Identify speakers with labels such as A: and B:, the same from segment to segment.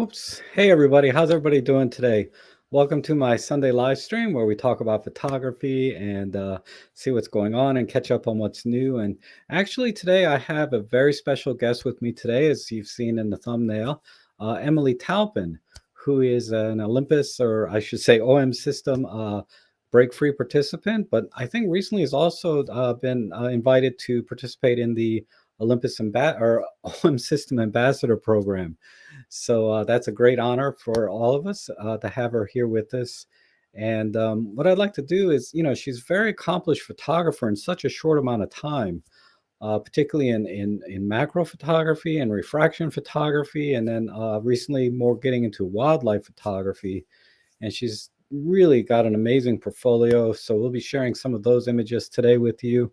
A: Oops. Hey, everybody. How's everybody doing today? Welcome to my Sunday live stream where we talk about photography and see what's going on and catch up on what's new. And actually, today I have a very special guest with me today, as you've seen in the thumbnail, Emilie Talpin, who is an Olympus, or I should say OMSystem break-free participant, but I think recently has also been invited to participate in the Olympus or OMSystem Ambassador Program. So that's a great honor for all of us to have her here with us. And what I'd like to do is, she's a very accomplished photographer in such a short amount of time, particularly in macro photography and refraction photography, and then recently more getting into wildlife photography. And she's really got an amazing portfolio. So we'll be sharing some of those images today with you.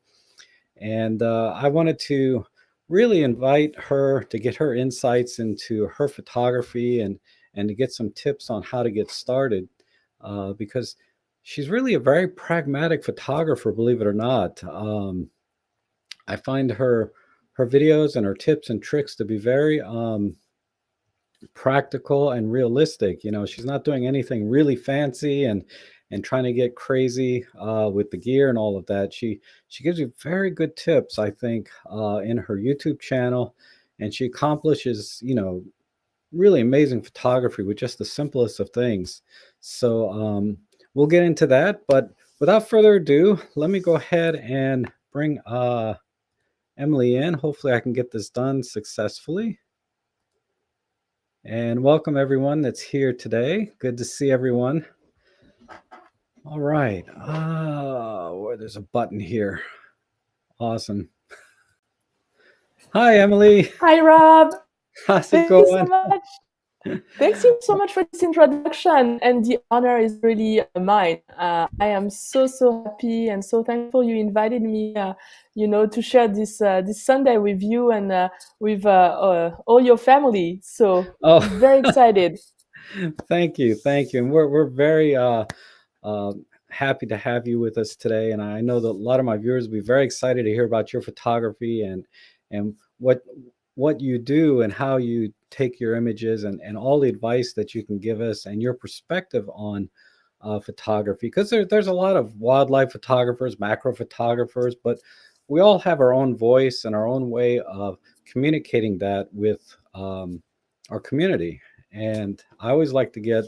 A: And I wanted to really invite her to get her insights into her photography and to get some tips on how to get started, because she's really a very pragmatic photographer, believe it or not. I find her videos and her tips and tricks to be very practical and realistic. She's not doing anything really fancy and trying to get crazy with the gear and all of that. She gives you very good tips, I think, in her YouTube channel, and she accomplishes, really amazing photography with just the simplest of things. So we'll get into that, but without further ado, let me go ahead and bring Emilie in. Hopefully I can get this done successfully. And welcome everyone that's here today. Good to see everyone. All right. There's a button here. Awesome. Hi, Emilie.
B: Hi, Rob.
A: How's it going?
B: Thank you so much. Thanks you so much for this introduction, and the honor is really mine. I am so happy and so thankful you invited me, to share this Sunday with you and with all your family. So I'm very excited.
A: Thank you, and we're very happy to have you with us today. And I know that a lot of my viewers will be very excited to hear about your photography and what you do and how you take your images and all the advice that you can give us and your perspective on photography, because there's a lot of wildlife photographers, macro photographers, but we all have our own voice and our own way of communicating that with our community. And I always like to get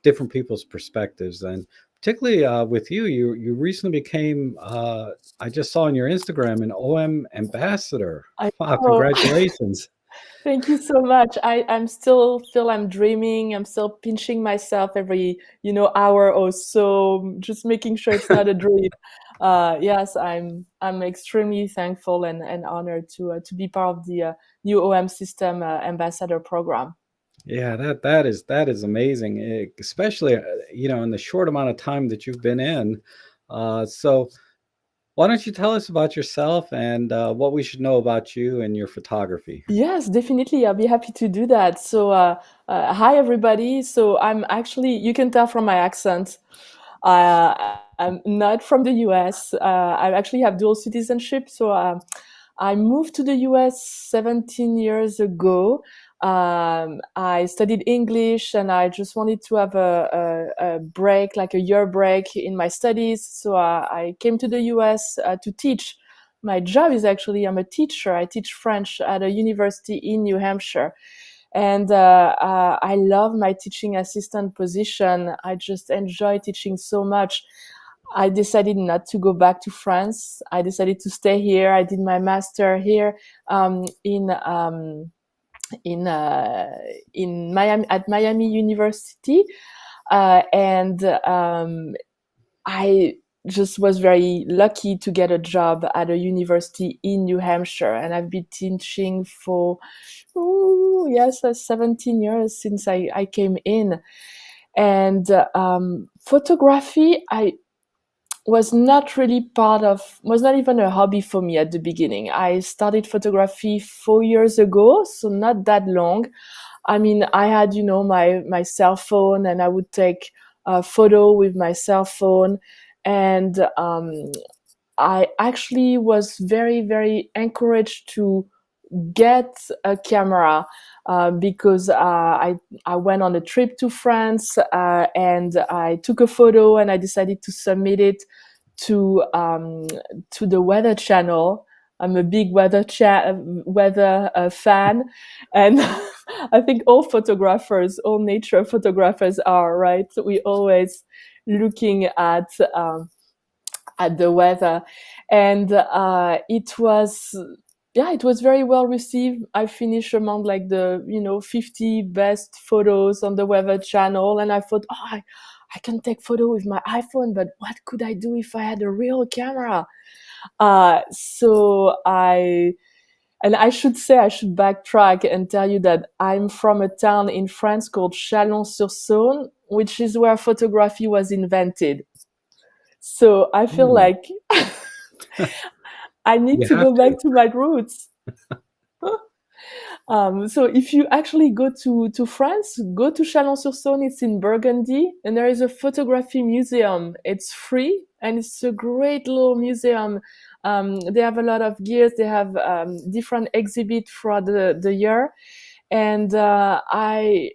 A: different people's perspectives, and particularly with you recently became, I just saw on your Instagram, an OM ambassador. Wow, congratulations.
B: Thank you so much. I'm still feel I'm dreaming. I'm still pinching myself every, hour or so, just making sure it's not a dream. Yes, I'm extremely thankful and honored to be part of the new OMSystem ambassador program.
A: Yeah, that is amazing, especially in the short amount of time that you've been in. So why don't you tell us about yourself and what we should know about you and your photography?
B: Yes, definitely. I'll be happy to do that. So, hi everybody. So I'm actually, you can tell from my accent, I'm not from the US. I actually have dual citizenship. So I moved to the US 17 years ago. I studied English and I just wanted to have a break, like a year break in my studies. So I came to the US to teach. My job is actually, I'm a teacher. I teach French at a university in New Hampshire. And I love my teaching assistant position. I just enjoy teaching so much. I decided not to go back to France. I decided to stay here. I did my master here in Miami, at Miami University, and I just was very lucky to get a job at a university in New Hampshire, and I've been teaching for 17 years since I came in. And photography, I was not even a hobby for me at the beginning. I started photography 4 years ago, so not that long. I mean, I had, my cell phone, and I would take a photo with my cell phone. And I actually was very, very encouraged to get a camera because I went on a trip to France and I took a photo and I decided to submit it to the Weather Channel. I'm a big weather fan, and I think all photographers, all nature photographers are, right. We always looking at the weather, and it was, yeah, it was very well received. I finished among like the 50 best photos on the Weather Channel, and I thought, oh, I can take photo with my iPhone, but what could I do if I had a real camera? So I should say, I should backtrack and tell you that I'm from a town in France called Chalon-sur-Saône, which is where photography was invented. So I feel
A: Oh,
B: like I need
A: you
B: to
A: have
B: go
A: to.
B: back to my roots. So if you actually go to France, go to Chalon-sur-Saône. It's in Burgundy, and there is a photography museum. It's free, and it's a great little museum. They have a lot of gears. They have different exhibits throughout the year, and I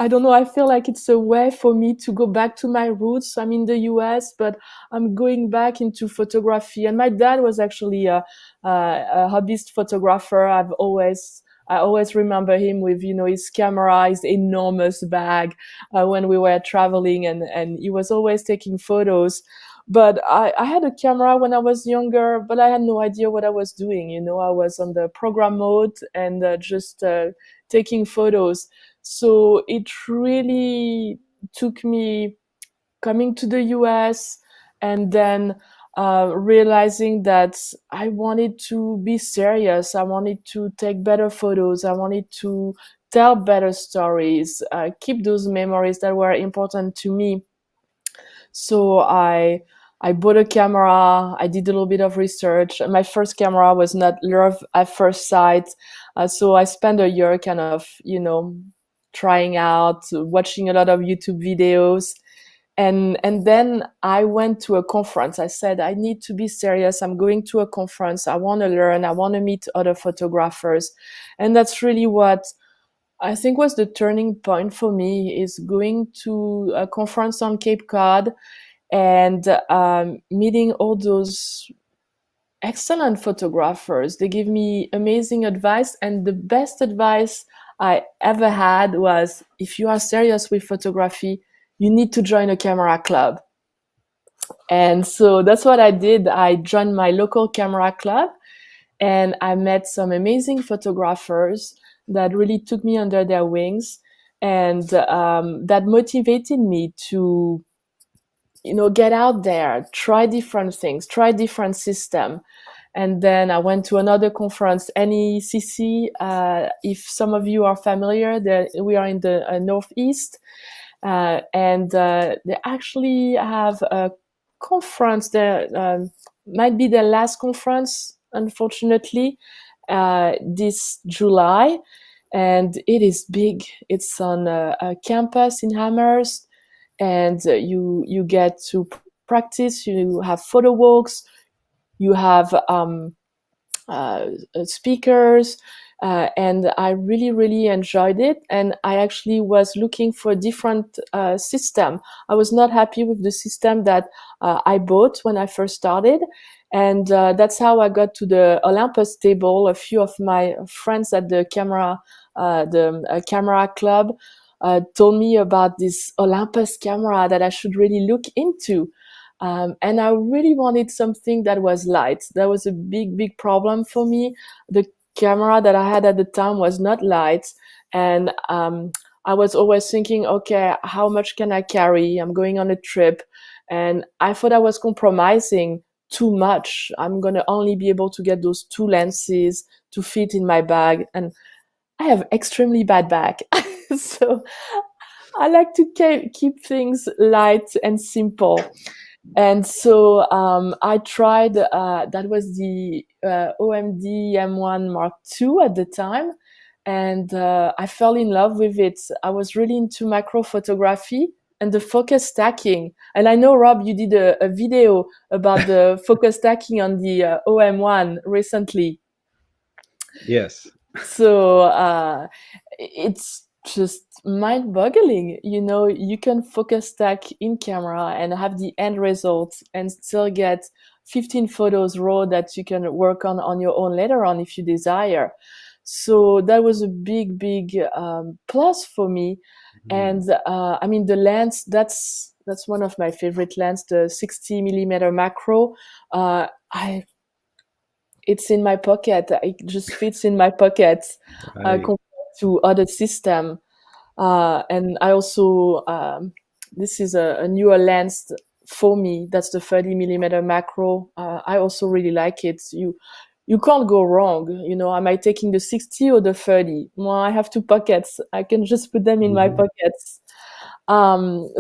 B: don't know. I feel like it's a way for me to go back to my roots. I'm in the US, but I'm going back into photography. And my dad was actually a hobbyist photographer. I always remember him with, his camera, his enormous bag when we were traveling, and he was always taking photos. But I had a camera when I was younger, but I had no idea what I was doing. I was on the program mode and just taking photos. So it really took me coming to the US and then realizing that I wanted to be serious. I wanted to take better photos. I wanted to tell better stories, keep those memories that were important to me. So I bought a camera. I did a little bit of research. My first camera was not love at first sight. So I spent a year kind of, trying out, watching a lot of YouTube videos. And then I went to a conference. I said, I need to be serious. I'm going to a conference. I want to learn. I want to meet other photographers. And that's really what I think was the turning point for me, is going to a conference on Cape Cod and meeting all those excellent photographers. They give me amazing advice, and the best advice I ever had was, if you are serious with photography, you need to join a camera club. And so that's what I did. I joined my local camera club, and I met some amazing photographers that really took me under their wings, and that motivated me to get out there, try different things, try different system. And then I went to another conference, NECC. If some of you are familiar, we are in the Northeast, and they actually have a conference there. Might be their last conference, unfortunately, this July, and it is big. It's on a campus in Amherst, and you get to practice. You have photo walks. You have speakers, and I really, really enjoyed it. And I actually was looking for a different system. I was not happy with the system that I bought when I first started. And that's how I got to the Olympus table. A few of my friends at the camera club told me about this Olympus camera that I should really look into. And I really wanted something that was light. That was a big, big problem for me. The camera that I had at the time was not light. And I was always thinking, okay, how much can I carry? I'm going on a trip. And I thought I was compromising too much. I'm going to only be able to get those two lenses to fit in my bag. And I have extremely bad back. So I like to keep things light and simple. And so I tried, that was the OMD M1 Mark II at the time. And I fell in love with it. I was really into macro photography and the focus stacking. And I know, Rob, you did a video about the focus stacking on the OM1 recently.
A: Yes.
B: So it's just mind-boggling. You can focus stack in camera and have the end result and still get 15 photos raw that you can work on your own later on if you desire. So that was a big plus for me.
A: Mm.
B: And I mean, the lens, that's one of my favorite lens, the 60 millimeter macro. I It's in my pocket. It just fits in my pocket
A: Right.
B: compared to other system. And I also this is a newer lens for me. That's the 30 millimeter macro. I also really like it. You can't go wrong. Am I taking the 60 or the 30? Well, I have two pockets. I can just put them in my
A: Mhm.
B: pockets.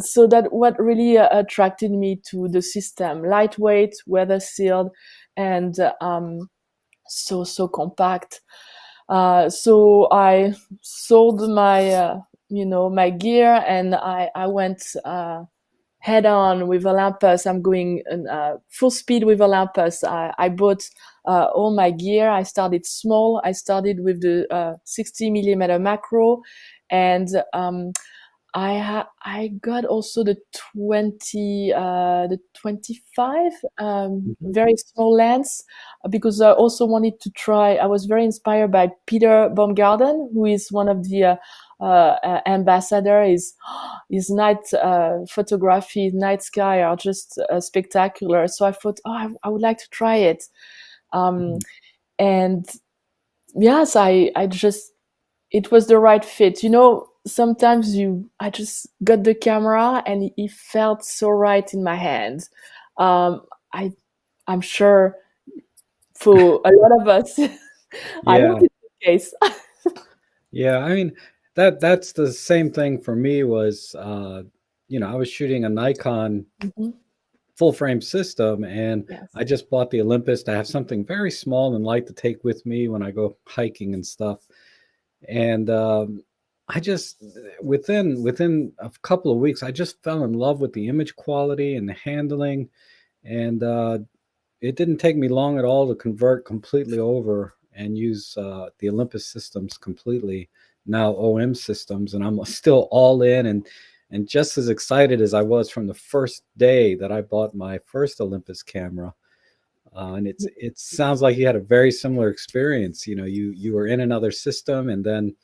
B: So that what really attracted me to the system: lightweight, weather sealed, and so compact. So I sold my gear, and I went head on with Olympus. I'm going full speed with Olympus. I bought all my gear. I started small. I started with the 60 millimeter macro, and I got also the 25
A: Mhm.
B: very small lens, because I also wanted to try. I was very inspired by Peter Baumgarten, who is one of the ambassador. His night photography, night sky are just spectacular. So I thought, oh, I would like to try it. Um,
A: Mhm.
B: and yes, I just it was the right fit. Sometimes I just got the camera and it felt so right in my hands. Um, I I'm sure for a lot of us, I hope
A: Yeah.
B: it's the case.
A: Yeah. I mean, that's the same thing for me was, I was shooting a Nikon
B: Mhm.
A: full frame system, and
B: Yes.
A: I just bought the Olympus to have something very small and light to take with me when I go hiking and stuff. And I just within a couple of weeks, I just fell in love with the image quality and the handling, and it didn't take me long at all to convert completely over and use the Olympus systems completely. Now OMSystem, and I'm still all in and just as excited as I was from the first day that I bought my first Olympus camera. And it sounds like you had a very similar experience. You were in another system, and then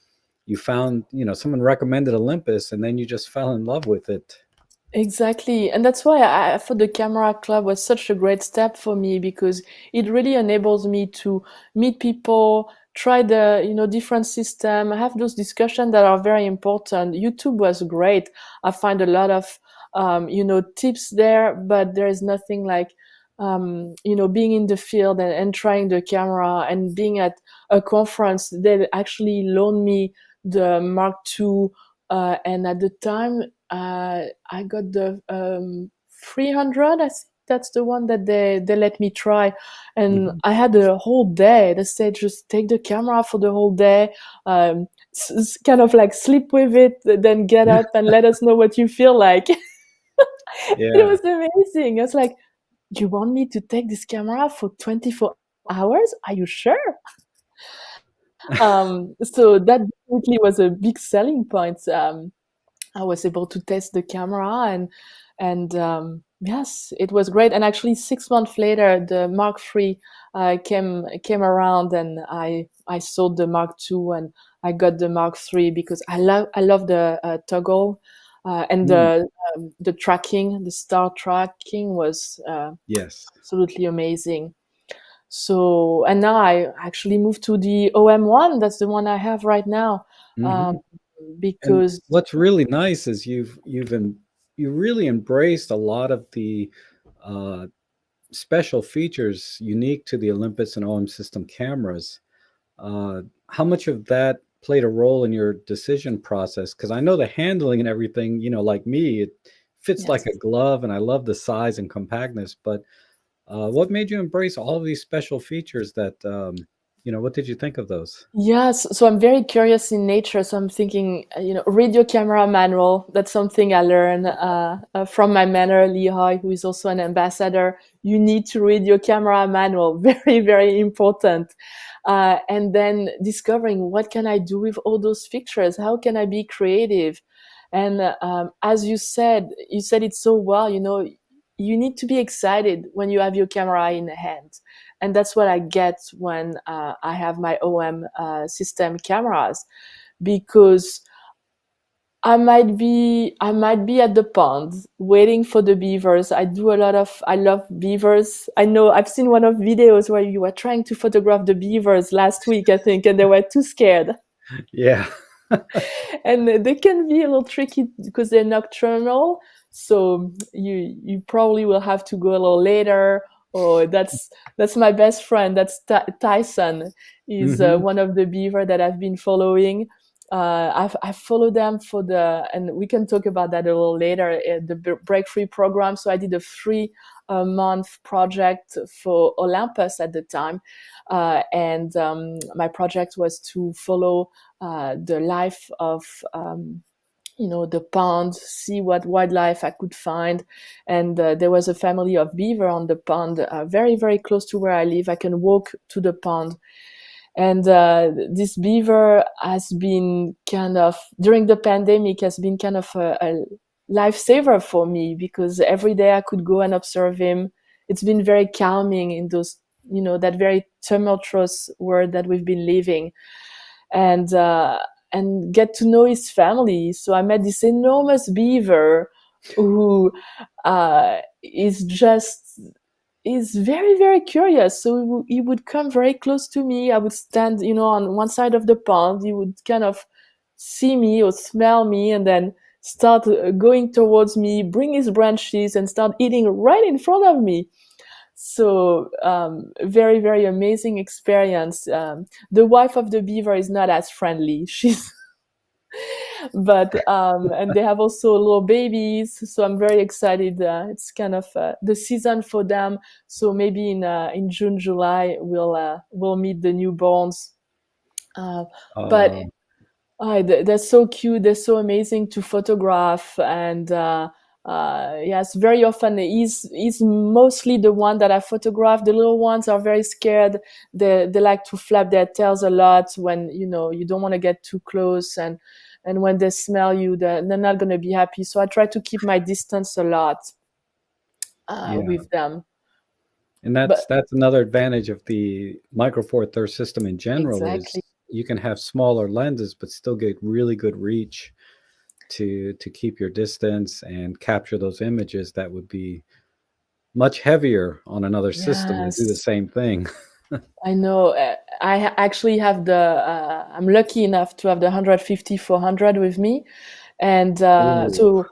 A: you found, someone recommended Olympus, and then you just fell in love with it.
B: Exactly. And that's why I thought the Camera Club was such a great step for me, because it really enables me to meet people, try the, different system, have those discussions that are very important. YouTube was great. I find a lot of, tips there, but there is nothing like, being in the field and trying the camera and being at a conference. They actually loaned me the Mark II. And at the time, I got the 300. I think that's the one that they let me try, and
A: Mhm.
B: I had a whole day. They said just take the camera for the whole day, kind of like sleep with it, then get up and let us know what you feel like. It
A: Yeah.
B: was amazing. I was like, you want me to take this camera for 24 hours? Are you sure? So that definitely was a big selling point. I was able to test the camera, and yes, it was great. And actually, 6 months later, the Mark III came around, and I sold the Mark II, and I got the Mark III because I love the toggle, and
A: Mm.
B: the tracking, the star tracking was
A: Yes.
B: absolutely amazing. So, and now I actually moved to the OM1. That's the one I have right now, um,
A: Hmm. And
B: because
A: what's really nice is you really embraced a lot of the uh, special features unique to the Olympus and OM system cameras. Uh, how much of that played a role in your decision process? Because I know the handling and everything, like me, it fits like
B: yes.
A: a glove, and I love the size and compactness. But what made you embrace all of these special features what did you think of those?
B: Yes, so I'm very curious in nature. So I'm thinking, read your camera manual. That's something I learned from my mentor, Lehigh, who is also an ambassador. You need to read your camera manual. Very, very important. and then discovering what can I do with all those pictures? How can I be creative? And as you said it so well. You need to be excited when you have your camera in hand, and that's what I get when I have my OM system cameras, because I might be at the pond waiting for the beavers. I love beavers. I know I've seen one of videos where you were trying to photograph the beavers last week, I think, and they were too scared.
A: Yeah.
B: And they can be a little tricky because they're nocturnal. So you probably will have to go a little later. Or that's my best friend. That's Tyson. Is
A: Hmm.
B: one of the beaver that I've been following. I've followed them and we can talk about that a little later. The Break Free program. So I did a 3 month project for Olympus at the time, and my project was to follow the life of the pond, see what wildlife I could find. And there was a family of beaver on the pond, very, very close to where I live. I can walk to the pond. And this beaver has been kind of, during the pandemic, has been kind of a lifesaver for me, because every day I could go and observe him. It's been very calming in that very tumultuous world that we've been living. And get to know his family. So I met this enormous beaver who is just is very, very curious. So he would come very close to me. I would stand, on one side of the pond. He would kind of see me or smell me, and then start going towards me, bring his branches, and start eating right in front of me. So very, very amazing experience. The wife of the beaver is not as friendly. She's but and they have also little babies, so I'm very excited. It's kind of the season for them, so maybe in June, July, we'll meet the newborns. But
A: Uh,
B: they're so cute, they're so amazing to photograph. And yes, very often he's mostly the one that I photograph. The little ones are very scared. They like to flap their tails a lot when you don't want to get too close. And when they smell you, they're not going to be happy. So I try to keep my distance a lot
A: yeah.
B: with them.
A: And
B: But
A: that's another advantage of the Micro Four Thirds system in general is
B: exactly.
A: you can have smaller lenses but still get really good reach to keep your distance and capture those images that would be much heavier on another system to do the
B: Yes,
A: same thing.
B: I know. Actually have I'm lucky enough to have the 150-400 with me. And
A: Ooh.
B: so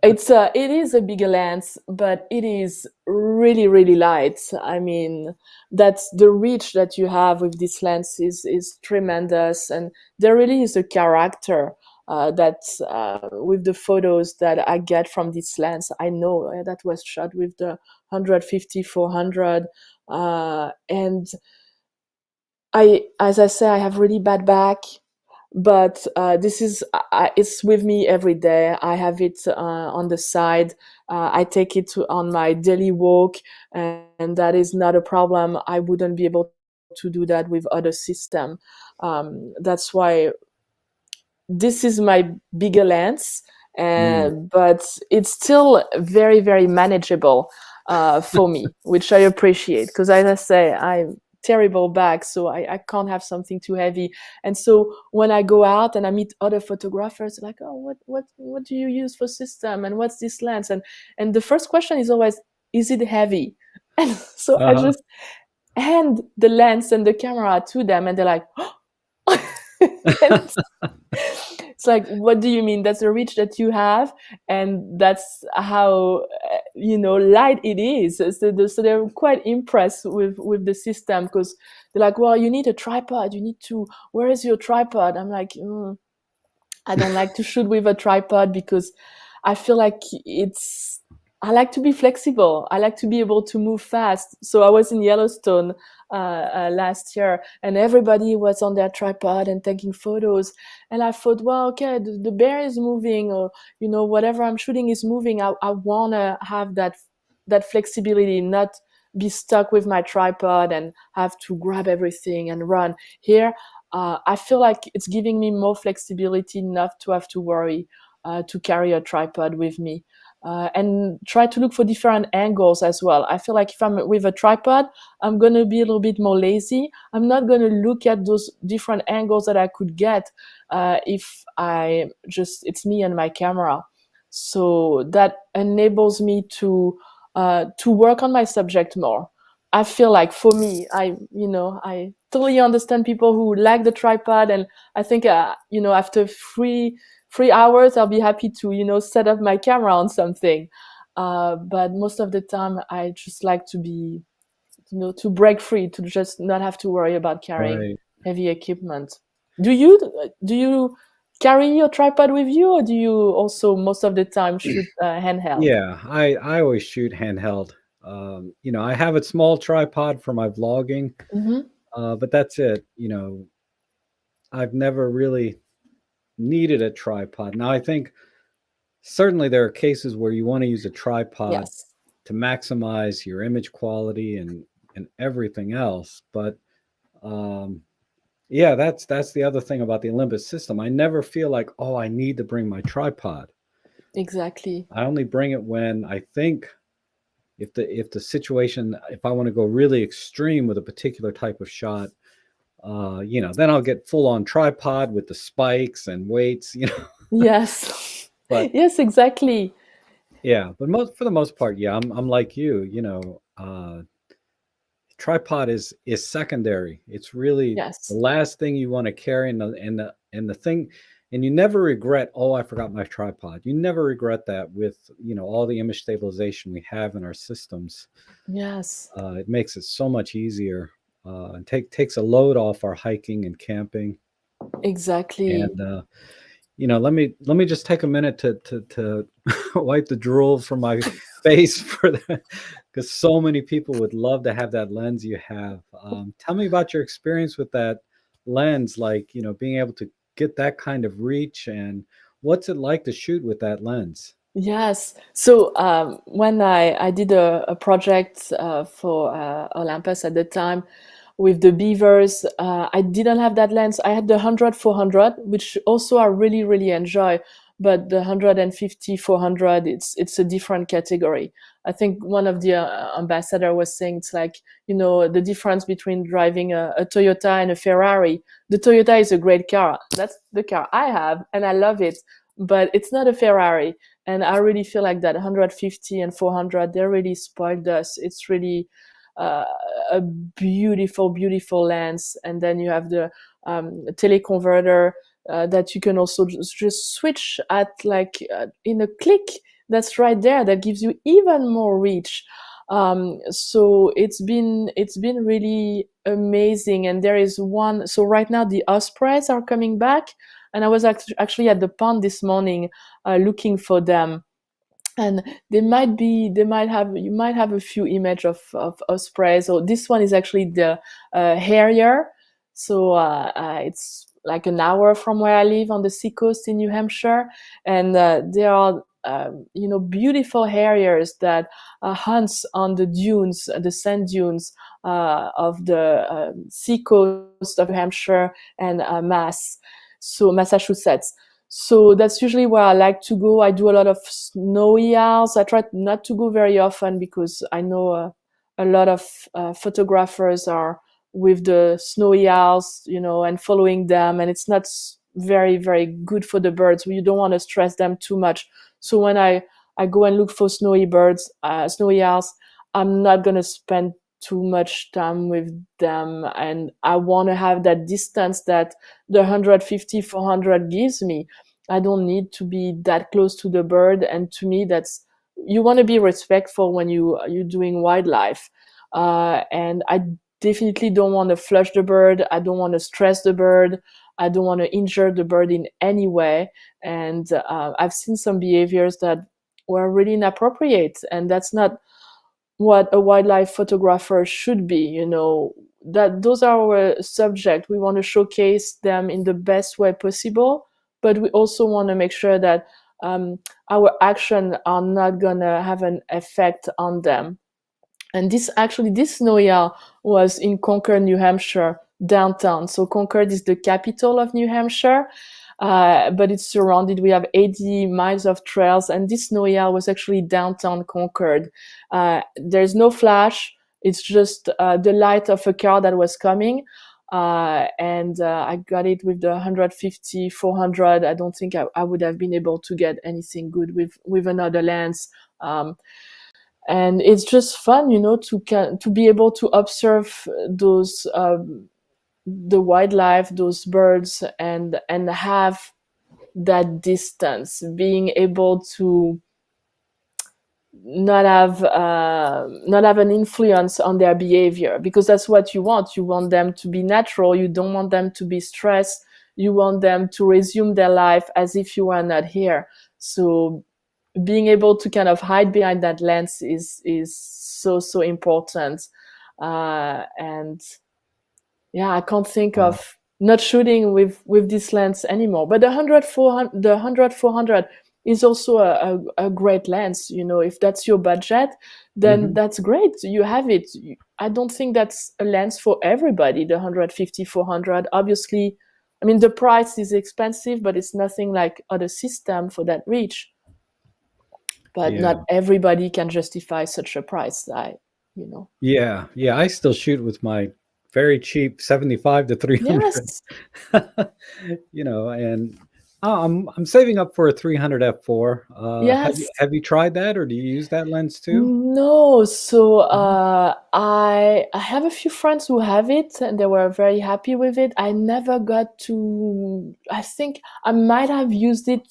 B: it is a bigger lens, but it is really, really light. I mean, that's the reach that you have with this lens is tremendous. And there really is a character that with the photos that I get from this lens. I know that was shot with the 150-400. And as I say, I have really bad back, but it's with me every day. I have it on the side. I take it on my daily walk, and that is not a problem. I wouldn't be able to do that with other system. That's why this is my bigger lens,
A: Mm.
B: but it's still very, very manageable for me, which I appreciate, because as I say, I'm terrible back, so I can't have something too heavy. And so when I go out and I meet other photographers, like, oh, what do you use for system, and what's this lens? And the first question is always, is it heavy? And so I
A: Uh-huh.
B: just hand the lens and the camera to them, and they're like, and it's like, what do you mean? That's the reach that you have, and that's how light it is. So they're quite impressed with the system, because they're like, well, you need a tripod. You need to. Where is your tripod? I'm like, I don't like to shoot with a tripod, because I feel like I like to be flexible. I like to be able to move fast. So I was in Yellowstone last year, and everybody was on their tripod and taking photos. And I thought, well, okay, the bear is moving, or whatever I'm shooting is moving. I wanna have that flexibility, not be stuck with my tripod and have to grab everything and run. Here, I feel like it's giving me more flexibility, not to have to worry to carry a tripod with me. And try to look for different angles as well. I feel like if I'm with a tripod, I'm going to be a little bit more lazy. I'm not going to look at those different angles that I could get if it's me and my camera. So that enables me to work on my subject more. I feel like for me, I totally understand people who like the tripod, and I think, after 3 hours, I'll be happy to, set up my camera on something. But most of the time, I just like to be, to break free, to just not have to worry about carrying
A: Right.
B: heavy equipment. Do you carry your tripod with you, or do you also most of the time shoot handheld?
A: Yeah, I always shoot handheld. I have a small tripod for my vlogging,
B: Hmm.
A: but that's it. I've never really needed a tripod. Now, I think certainly there are cases where you want to use a tripod
B: Yes.
A: to maximize your image quality and everything else. But um, yeah, that's the other thing about the Olympus system. I never feel like, oh, I need to bring my tripod.
B: Exactly.
A: I only bring it when I think if the situation, if I want to go really extreme with a particular type of shot, then I'll get full on tripod with the spikes and weights,
B: Yes.
A: But
B: Yes, exactly.
A: yeah, but for the most part, yeah, I'm like you, tripod is secondary. It's really the
B: Yes.
A: last thing you want to carry, and the thing, and you never regret, oh, I forgot my tripod. You never regret that with all the image stabilization we have in our systems.
B: Yes.
A: It makes it so much easier, and takes a load off our hiking and camping.
B: Exactly.
A: And let me just take a minute to wipe the drool from my face for that, because so many people would love to have that lens you have. Tell me about your experience with that lens, like being able to get that kind of reach, and what's it like to shoot with that lens?
B: Yes. So when I did a project for Olympus at the time with the beavers, I didn't have that lens. I had the 100-400, which also I really really enjoy. But the 150-400, it's a different category. I think one of the ambassador was saying it's like, the difference between driving a Toyota and a Ferrari. The Toyota is a great car. That's the car I have, and I love it. But it's not a Ferrari, and I really feel like that 150 and 400, they really spoiled us. It's really uh, a beautiful beautiful lens. And then you have the teleconverter that you can also just switch at, like, in a click. That's right there, that gives you even more reach. So it's been really amazing. And there is one, so right now the ospreys are coming back, and I was actually at the pond this morning looking for them. And you might have a few image of ospreys. So this one is actually the harrier. So it's like an hour from where I live on the seacoast in New Hampshire. And there are beautiful harriers that hunts on the dunes, the sand dunes of the seacoast of New Hampshire and Massachusetts. So that's usually where I like to go. I do a lot of snowy owls. I try not to go very often because I know a lot of photographers are with the snowy owls, and following them, and it's not very, very good for the birds. You don't want to stress them too much. So when I go and look for snowy birds, snowy owls, I'm not gonna spend too much time with them, and I want to have that distance that the 150-400 gives me. I don't need to be that close to the bird. And to me, that's, you want to be respectful when you're doing wildlife. And I definitely don't want to flush the bird. I don't want to stress the bird. I don't want to injure the bird in any way. And I've seen some behaviors that were really inappropriate, and that's not what a wildlife photographer should be. That those are our subject. We want to showcase them in the best way possible, but we also want to make sure that our action are not gonna have an effect on them. And this NOIA was in Concord, New Hampshire, downtown. So Concord is the capital of New Hampshire, but it's surrounded. We have 80 miles of trails, and this NOIA was actually downtown Concord. There's no flash. It's just the light of a car that was coming. And I got it with the 150, 400. I don't think I would have been able to get anything good with another lens. And it's just fun, to be able to observe those the wildlife, those birds, and have that distance, being able to not have an influence on their behavior, because that's what you want. You want them to be natural. You don't want them to be stressed. You want them to resume their life as if you were not here. So being able to kind of hide behind that lens is so important. And yeah, I can't think
A: Wow.
B: of not shooting with this lens anymore. But the 100 400 is also a great lens. If that's your budget, then
A: Hmm.
B: that's great. You have it. I don't think that's a lens for everybody, the 150 400. Obviously, I mean, the price is expensive, but it's nothing like other system for that reach. But
A: Yeah.
B: not everybody can justify such a price. You know.
A: Yeah. Yeah. I still shoot with my very cheap 75 to 300.
B: Yes.
A: And I'm saving up for a 300 f4. Have you
B: Yes.
A: have you tried that, or do you use that lens too?
B: No, so
A: Mhm.
B: I have a few friends who have it and they were very happy with it. I never got to. I think I might have used it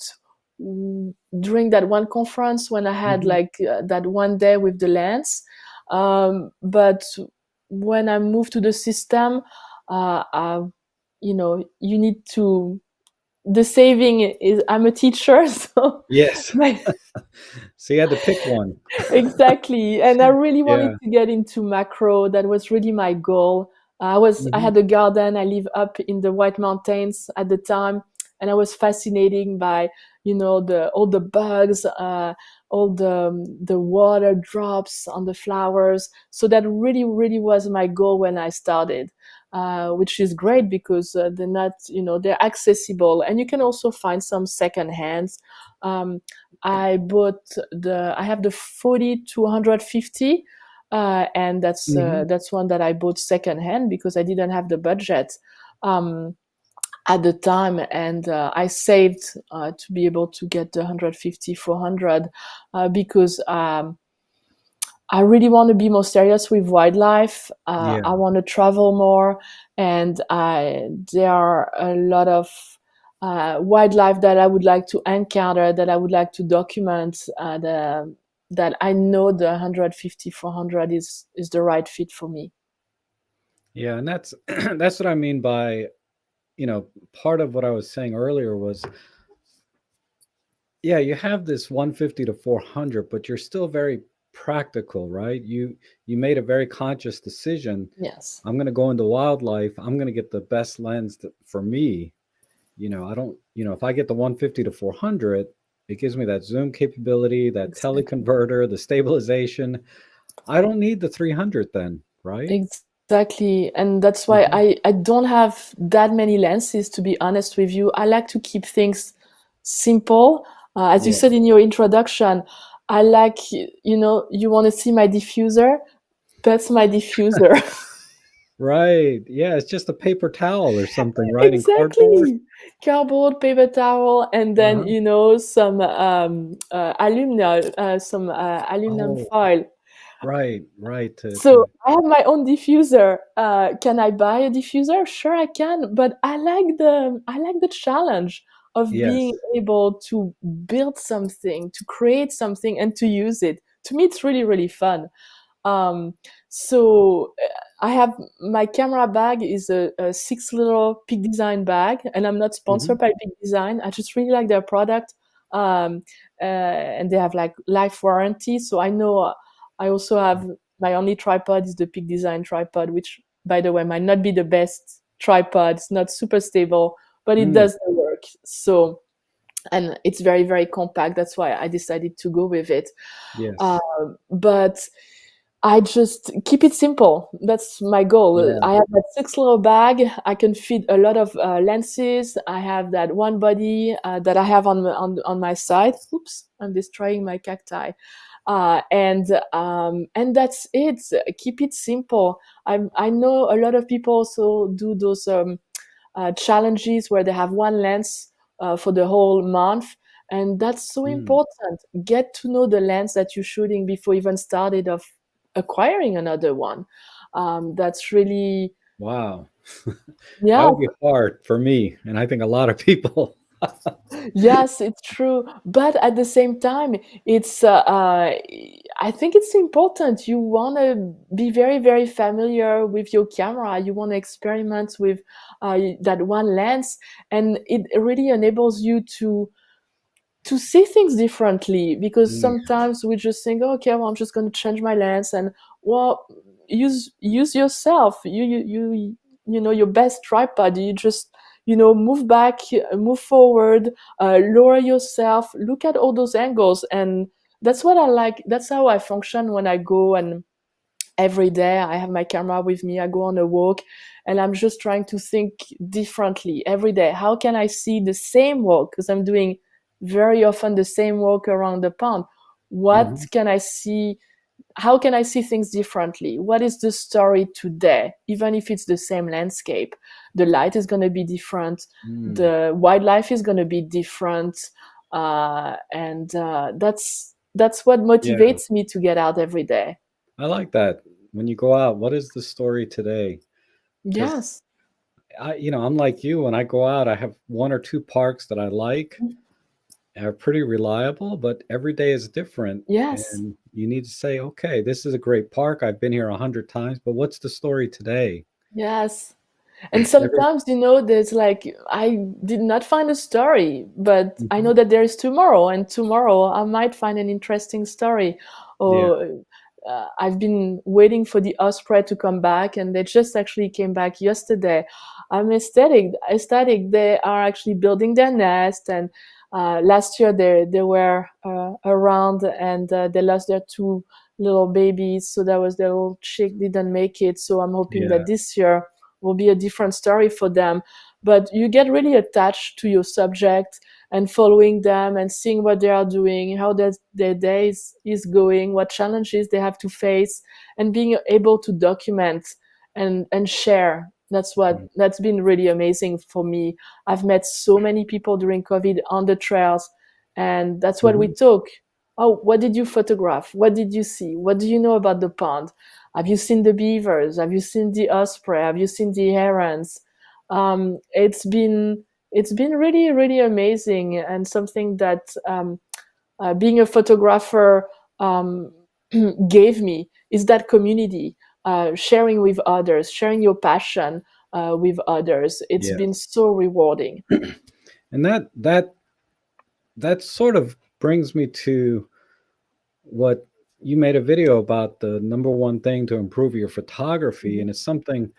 B: during that one conference when I had
A: Mhm.
B: like that one day with the lens. But when I moved to the system, you need to. The saving is I'm a teacher, so
A: Yes.
B: my
A: So you had to pick one.
B: exactly. And I really wanted
A: Yeah.
B: to get into macro. That was really my goal. I
A: Mhm.
B: had a garden. I live up in the White Mountains at the time, and I was fascinated by, the all the bugs, all the water drops on the flowers. So that really, really was my goal when I started. Which is great because they're not, they're accessible, and you can also find some second hands. Um, I have the 40 to 150, and
A: Mhm.
B: that's one that I bought secondhand because I didn't have the budget um, at the time, and I saved to be able to get the 150 400 because I really want to be more serious with wildlife.
A: Yeah.
B: I want to travel more, and there are a lot of wildlife that I would like to encounter, that I would like to document. That I know the 150 400 is the right fit for me.
A: Yeah, and that's that's what I mean by, part of what I was saying earlier was, yeah, you have this 150 to 400, but you're still very practical, right? You made a very conscious decision.
B: Yes,
A: I'm going to go into wildlife. I'm going to get the best lens for me. I don't, if I get the 150 to 400, it gives me that zoom capability, that
B: exactly.
A: teleconverter, the stabilization. I don't need the 300 then, right?
B: Exactly. And that's why
A: Hmm.
B: I don't have that many lenses, to be honest with you. I like to keep things simple. As you
A: Yeah.
B: said in your introduction, I like, you want to see my diffuser? That's my diffuser.
A: Right. Yeah, it's just a paper towel or something, right? In cardboard.
B: Exactly. Cardboard, paper towel, and then,
A: Uh-huh.
B: some aluminum
A: Oh,
B: foil.
A: right, right.
B: So I have my own diffuser. Can I buy a diffuser? Sure, I can. But I like the challenge of
A: Yes.
B: being able to build something, to create something, and to use it. To me, it's really really fun. Um, so I have my camera bag is a 6 little Peak Design bag, and I'm not
A: Hmm.
B: sponsored by Peak Design. I just really like their product, and they have like life warranty. So I know I also have my only tripod is the Peak Design tripod, which by the way might not be the best tripod. It's not super stable, but it
A: Mm,
B: does the work. So and it's very very compact. That's why I decided to go with it. Uh,
A: yes.
B: but I just keep it simple. That's my goal.
A: Yeah.
B: I have that 6 little bag. I can fit a lot of lenses. I have that one body that I have on my side. Oops, I'm destroying my cacti. And that's it. Keep it simple. I know a lot of people also do those challenges where they have one lens for the whole month, and that's so
A: Mm.
B: important. Get to know the lens that you're shooting before even started of acquiring another one. That's really,
A: Wow. That
B: yeah.
A: would be hard for me, and I think a lot of people.
B: Yes, it's true. But at the same time, it's I think it's important. You want to be very, very familiar with your camera. You want to experiment with that one lens, and it really enables you to see things differently, because
A: Mm,
B: sometimes we just think, "Oh, okay, well, I'm just going to change my lens," and well, use yourself. You know your best tripod. You just move back, move forward, lower yourself, look at all those angles, and that's what I like. That's how I function when I go, and every day I have my camera with me. I go on a walk, and I'm just trying to think differently every day. How can I see the same walk? Because I'm doing very often the same walk around the pond. What
A: mhm,
B: can I see? How can I see things differently? What is the story today? Even if it's the same landscape, the light is going to be different,
A: mm.
B: the wildlife is going to be different, and that's what
A: Yeah,
B: motivates me to get out every day.
A: I like that. When you go out, what is the story today? Because
B: Yes.
A: I'm like you. When I go out, I have one or two parks that I like, are pretty reliable, but every day is different.
B: Yes.
A: And you need to say, okay, this is a great park. I've been here 100 times, but what's the story today?
B: Yes. And
A: Every,
B: sometimes, there's like, I did not find a story, but I
A: Mhm.
B: know that there is tomorrow, and tomorrow I might find an interesting story.
A: Yeah,
B: Or I've been waiting for the osprey to come back, and they just actually came back yesterday. I'm ecstatic. Ecstatic. They are actually building their nest, and last year they were around, and they lost their two little babies, so that was their little chick didn't make it. So I'm hoping
A: yeah.
B: that this year will be a different story for them. But you get really attached to your subject and following them and seeing what they are doing, how their day is going, what challenges they have to face, and being able to document and share.
A: Mm.
B: That's been really amazing for me. I've met so many people during COVID on the trails, and that's what we
A: Mhm.
B: talk. Oh, what did you photograph? What did you see? What do you know about the pond? Have you seen the beavers? Have you seen the osprey? Have you seen the herons? It's been really, really amazing, and something that being a photographer um, gave me is that community, sharing with others, sharing your passion with others. It's
A: Yes.
B: been so rewarding.
A: And that sort of brings me to what you made a video about, the number one thing to improve your photography,
B: Mhm.
A: and it's something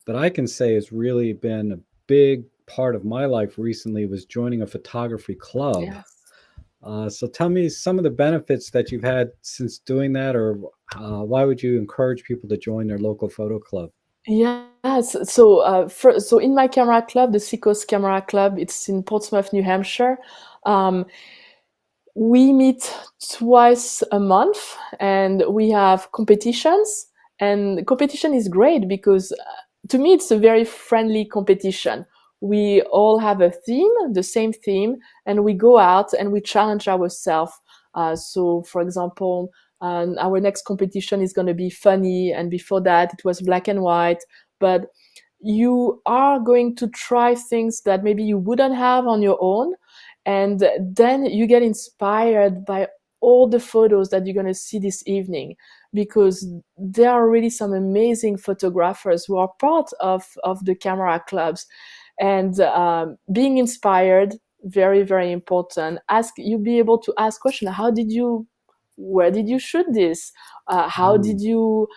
A: that I can say has really been a big part of my life recently, was joining a photography club.
B: Yes.
A: So tell me some of the benefits that you've had since doing that, or why would you encourage people to join their local photo club?
B: Yes. So in my camera club, the Seacoast Camera Club, it's in Portsmouth, New Hampshire. Um, we meet twice a month, and we have competitions. And competition is great because to me, it's a very friendly competition. We all have a theme, the same theme, and we go out and we challenge ourselves. So, for example, our next competition is going to be funny, and before that, it was black and white. But you are going to try things that maybe you wouldn't have on your own, and then you get inspired by all the photos that you're going to see this evening, because there are really some amazing photographers who are part of the camera clubs. And being inspired, very, very important. Ask You be able to ask questions. Where did you shoot this? How
A: Mm,
B: did you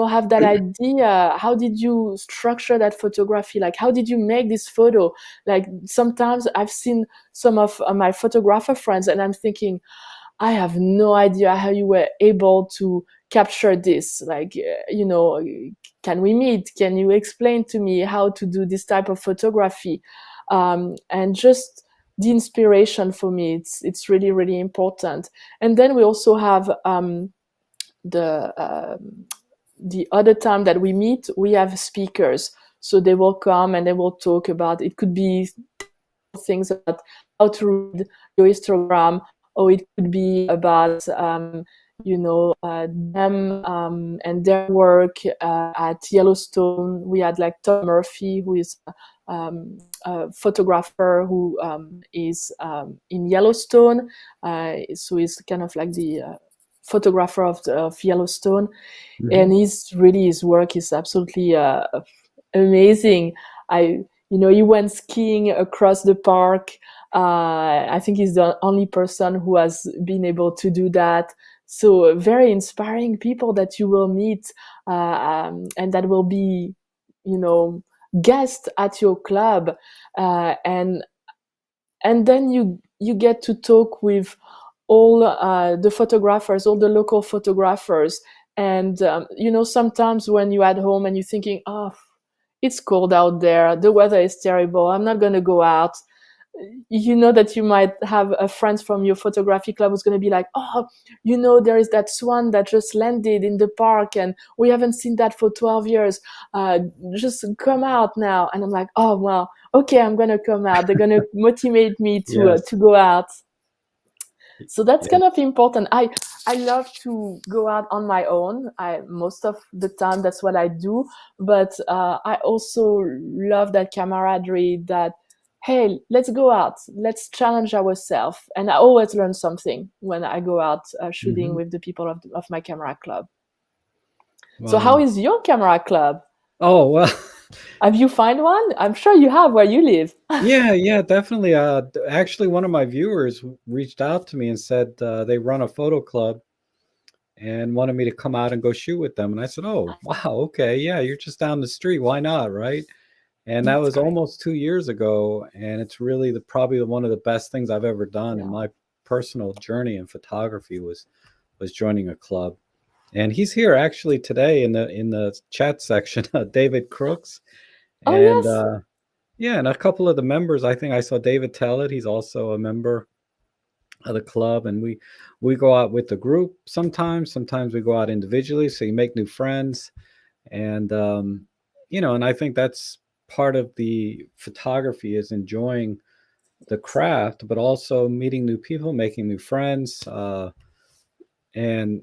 B: have that idea? How did you structure that photography? Like, how did you make this photo? Like, sometimes I've seen some of my photographer friends, and I'm thinking, I have no idea how you were able to capture this, like, can we meet, can you explain to me how to do this type of photography? And just the inspiration for me, it's really, really important. And then we also have the other time that we meet, we have speakers. So they will come and they will talk about, it could be technical things about how to read your histogram, or it could be about them and their work at Yellowstone. We had like Tom Murphy, who is a photographer who is in Yellowstone. So he's kind of like the photographer of Yellowstone. And his work is absolutely amazing. He went skiing across the park. I think he's the only person who has been able to do that. So very inspiring people that you will meet, and that will be, guests at your club, and then you get to talk with all the photographers, all the local photographers. And sometimes when you're at home and you're thinking, oh, it's cold out there, the weather is terrible, I'm not going to go out, that you might have a friend from your photography club who's going to be like, oh, there is that swan that just landed in the park and we haven't seen that for 12 years. Just come out now. And I'm like, oh, well, okay, I'm going to come out. They're going to motivate me to go out. So that's kind of important. I love to go out on my own. Most of the time that's what I do. But I also love that camaraderie, that, hey, let's go out, let's challenge ourselves. And I always learn something when I go out shooting with the people of my camera club. Wow. So how is your camera club?
A: Oh, well.
B: Have you found one? I'm sure you have where you live.
A: Yeah, definitely. Actually, one of my viewers reached out to me and said they run a photo club and wanted me to come out and go shoot with them. And I said, oh, wow, okay, yeah, you're just down the street. Why not, right? And that was almost 2 years ago. And it's really probably one of the best things I've ever done in my personal journey in photography was joining a club. And he's here actually today in the chat section, David Crooks. And yeah, and a couple of the members, I think I saw David Tellett. He's also a member of the club. And we go out with the group sometimes we go out individually. So you make new friends. And, and I think that's part of the photography, is enjoying the craft, but also meeting new people, making new friends, and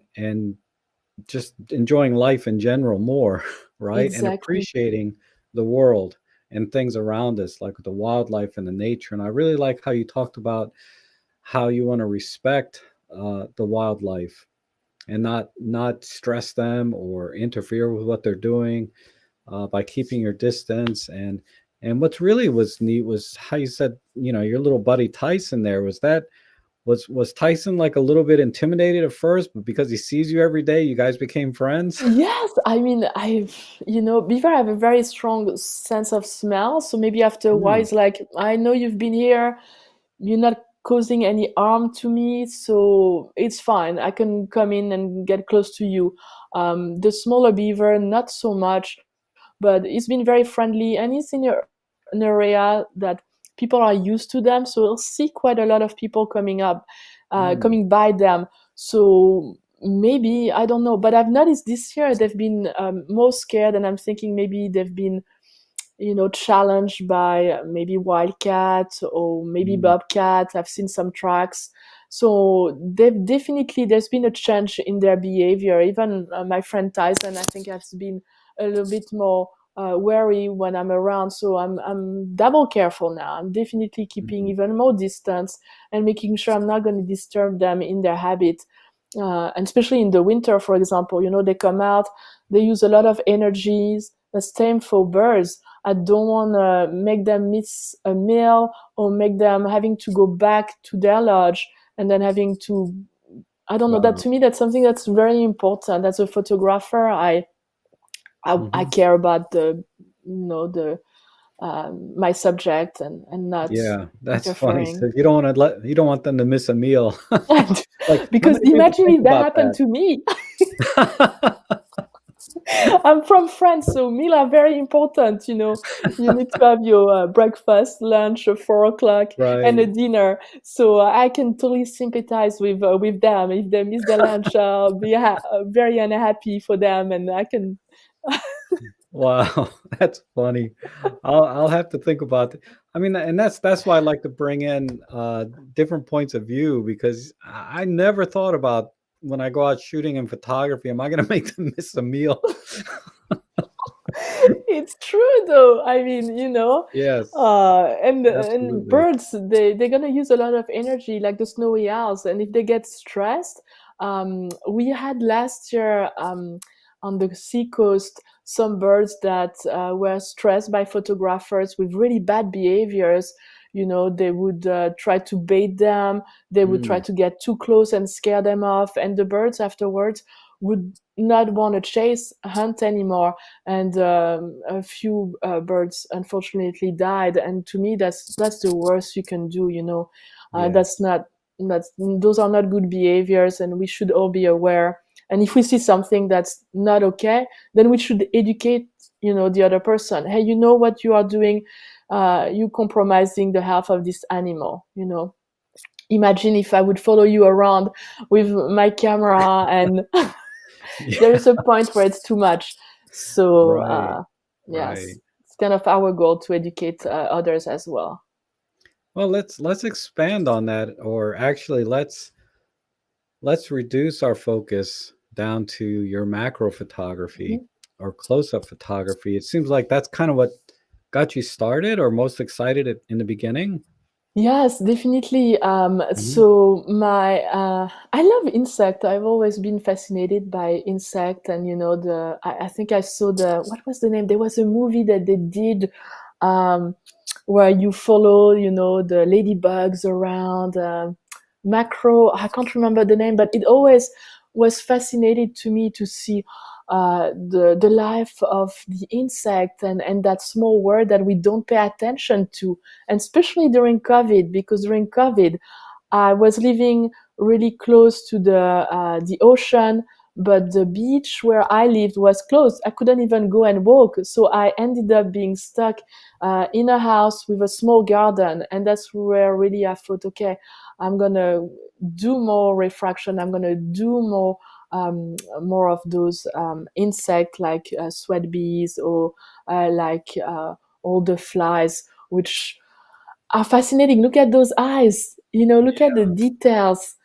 A: just enjoying life in general more, right? Exactly. And appreciating the world and things around us, like the wildlife and the nature. And I really like how you talked about how you want to respect the wildlife and not stress them or interfere with what they're doing, by keeping your distance. And what's really was neat was how you said, your little buddy Tyson there, was Tyson like a little bit intimidated at first, but because he sees you every day, you guys became friends?
B: Yes, I mean, beaver have a very strong sense of smell. So maybe after a while, it's like, I know you've been here, you're not causing any harm to me, so it's fine. I can come in and get close to you. The smaller beaver, not so much, but he's been very friendly, and he's in an area that people are used to them. So you'll see quite a lot of people coming by them. So maybe, I don't know, but I've noticed this year they've been more scared, and I'm thinking maybe they've been challenged by maybe wildcat or maybe bobcat. I've seen some tracks. So there's been a change in their behavior. Even my friend Tyson, I think, has been a little bit more wary when I'm around. So I'm double careful now. I'm definitely keeping even more distance and making sure I'm not going to disturb them in their habit. And especially in the winter, for example, they come out, they use a lot of energies. The same for birds. I don't want to make them miss a meal or make them having to go back to their lodge and then having to, I don't know, that to me, that's something that's very important. As a photographer, I care about my subject and not
A: that's
B: interfering.
A: funny. So you don't want them to miss a meal.
B: Like, because imagine if that happened to me. I'm from France, so meals are very important. You need to have your breakfast, lunch, 4 o'clock, and a
A: Right.
B: dinner. So I can totally sympathize with them. If they miss their lunch, I'll be very unhappy for them, and I can.
A: Wow, that's funny. I'll have to think about it. I mean, and that's why I like to bring in different points of view because I never thought about when I go out shooting in photography, am I going to make them miss a meal?
B: It's true though. I mean,
A: Yes,
B: and
A: absolutely.
B: birds, they're gonna use a lot of energy, like the snowy owls, and if they get stressed, we had last year on the seacoast some birds that were stressed by photographers with really bad behaviors. They would try to bait them, they would try
A: Mm,
B: to get too close and scare them off, and the birds afterwards would not want to chase hunt anymore, and a few birds unfortunately died. And to me, that's the worst you can do. That's
A: yes,
B: not that's those are not good behaviors, and we should all be aware. And if we see something that's not okay, then we should educate the other person. Hey, you know what you are doing? You compromising the health of this animal. Imagine if I would follow you around with my camera, and there
A: yeah,
B: is a point where it's too much. So
A: right, right.
B: yes, it's kind of our goal to educate others as well.
A: Well, let's expand on that, or actually, let's reduce our focus down to your macro photography
B: Mhm.
A: or close-up photography. It seems like that's kind of what got you started or most excited in the beginning.
B: Yes, definitely.
A: Mhm.
B: So I love insect. I've always been fascinated by insect, and I think I saw the what was the name? There was a movie that they did, where you follow, the ladybugs around. Macro. I can't remember the name, but it always was fascinated to me to see the life of the insect, and that small world that we don't pay attention to, and especially during COVID, because during COVID, I was living really close to the ocean, but the beach where I lived was closed. I couldn't even go and walk, so I ended up being stuck in a house with a small garden, and that's where really I thought, okay, I'm gonna do more refraction. I'm gonna do more of those insects like sweat bees, or like all the flies, which are fascinating. Look at those eyes. Look at the details.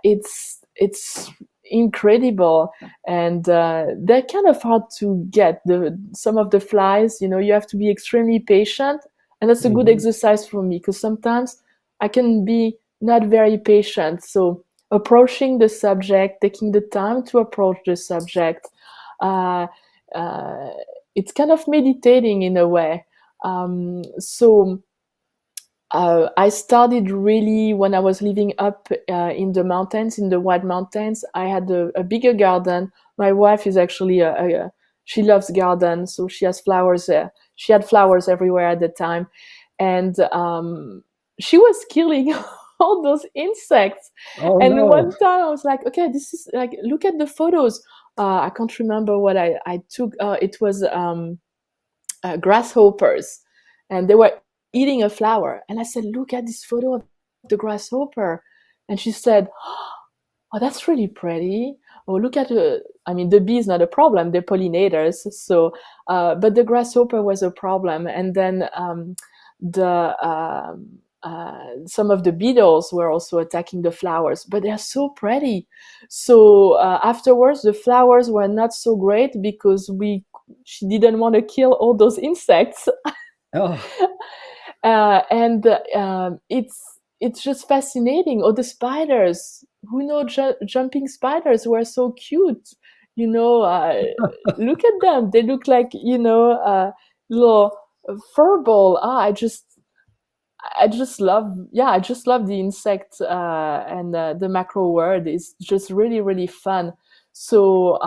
B: It's incredible, and they're kind of hard to get. The Some of the flies, you have to be extremely patient, and that's a good
A: Mhm.
B: exercise for me because sometimes I can be not very patient. So approaching the subject, taking the time to approach the subject, uh, uh, it's kind of meditating in a way. So I started really when I was living up in the mountains, in the White Mountains. I had a bigger garden. My wife is actually she loves gardens, so she has flowers. She had flowers everywhere at the time, and she was killing all those insects.
A: Oh
B: And
A: no.
B: one time I was like, okay, this is like, look at the photos. I can't remember what I took. It was grasshoppers, and they were eating a flower. And I said, look at this photo of the grasshopper. And she said, oh, that's really pretty. Oh, look at I mean, the bee is not a problem, they're pollinators. So but the grasshopper was a problem. And then the some of the beetles were also attacking the flowers, but they're so pretty. So afterwards, the flowers were not so great because we she didn't want to kill all those insects.
A: Oh,
B: And it's just fascinating. Or the spiders, jumping spiders were so cute. You know, Look at them. They look like little fur ball. I just love the insect, and the macro world is just really, really fun. So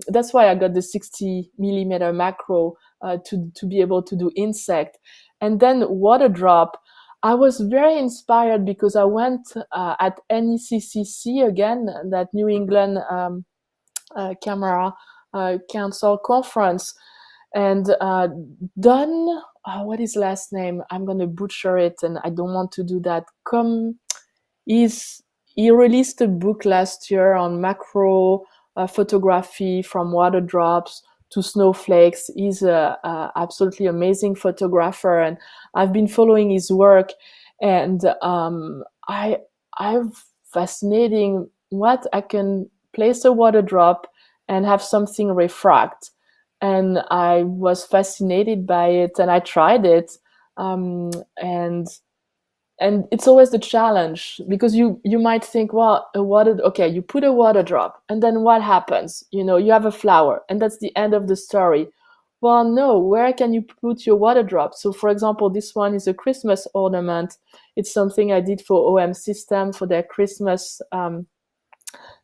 B: that's why I got the 60 millimeter macro to be able to do insect. And then water drop. I was very inspired because I went at NECCC again, that New England camera council conference, and Don, what is last name? I'm gonna butcher it, and I don't want to do that. He released a book last year on macro photography, from water drops to snowflakes. He's a absolutely amazing photographer, and I've been following his work, and I'm fascinating what I can place a water drop and have something refract. And I was fascinated by it, and I tried it, um, and and it's always the challenge, because you might think, well, okay, you put a water drop, and then what happens? You have a flower, and that's the end of the story. Well, no, where can you put your water drop? So for example, this one is a Christmas ornament. It's something I did for OMSystem for their Christmas.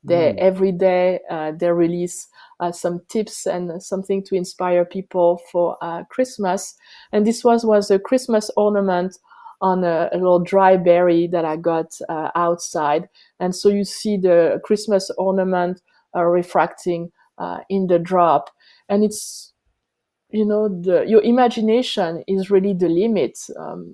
B: Every day they release some tips and something to inspire people for Christmas. And this was a Christmas ornament on a little dry berry that I got outside. And so you see the Christmas ornament refracting in the drop. And it's, your imagination is really the limit.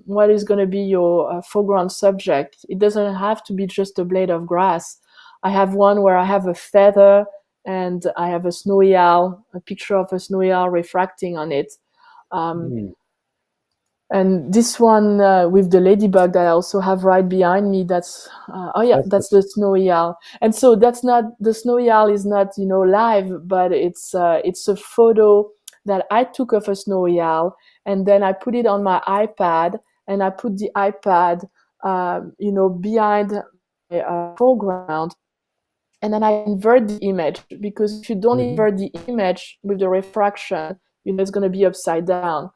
B: What is going to be your foreground subject? It doesn't have to be just a blade of grass. I have one where I have a feather and I have a snowy owl, a picture of a snowy owl refracting on it.
A: Mm.
B: And this one with the ladybug that I also have right behind me, that's
A: That's
B: the snowy owl. And so that's not, the snowy owl is not live, but it's a photo that I took of a snowy owl, and then I put it on my iPad, and I put the iPad behind my foreground, and then I invert the image, because if you don't
A: Mhm.
B: invert the image with the refraction, it's going to be upside down.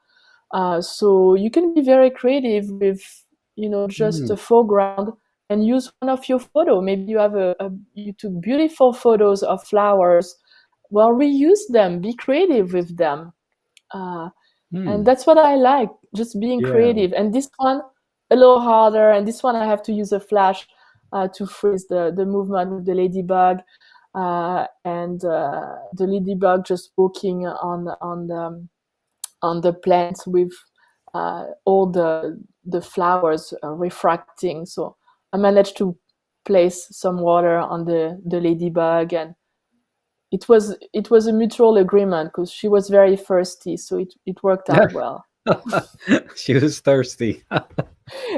B: So you can be very creative with, just
A: Mm.
B: a foreground, and use one of your photo. Maybe you took beautiful photos of flowers. Well, reuse them. Be creative with them. Uh, and
A: Mm.
B: that's what I like, just being
A: Yeah.
B: creative. And this one, a little harder. And this one, I have to use a flash to freeze the movement with the ladybug. And the ladybug just walking on the plants with all the flowers refracting. So I managed to place some water on the ladybug, and it was a mutual agreement, because she was very thirsty, so it worked out well.
A: She was thirsty.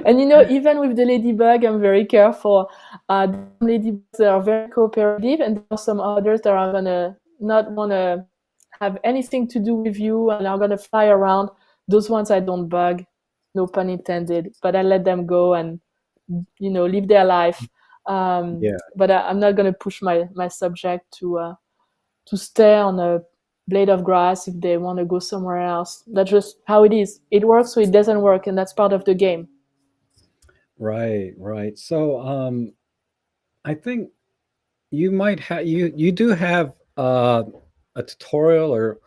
B: And even with the ladybug, I'm very careful. Some ladybugs that are very cooperative, and there are some others that are gonna not wanna have anything to do with you and are gonna fly around. Those ones I don't bug, no pun intended, but I let them go and live their life.
A: Yeah.
B: But I'm not gonna push my subject to stay on a blade of grass if they want to go somewhere else. That's just how it is. It works, so it doesn't work, and that's part of the game.
A: Right, right. So, I think you do have a tutorial or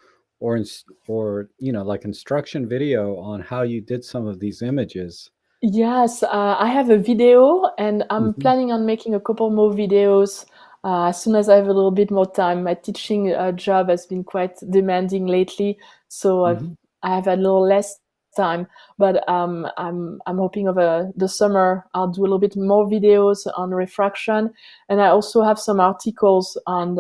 A: like instruction video on how you did some of these images.
B: Yes, I have a video, and I'm
A: Mhm.
B: planning on making a couple more videos as soon as I have a little bit more time. My teaching job has been quite demanding lately, so
A: Mhm.
B: I have a little less time. But I'm hoping over the summer I'll do a little bit more videos on refraction, and I also have some articles on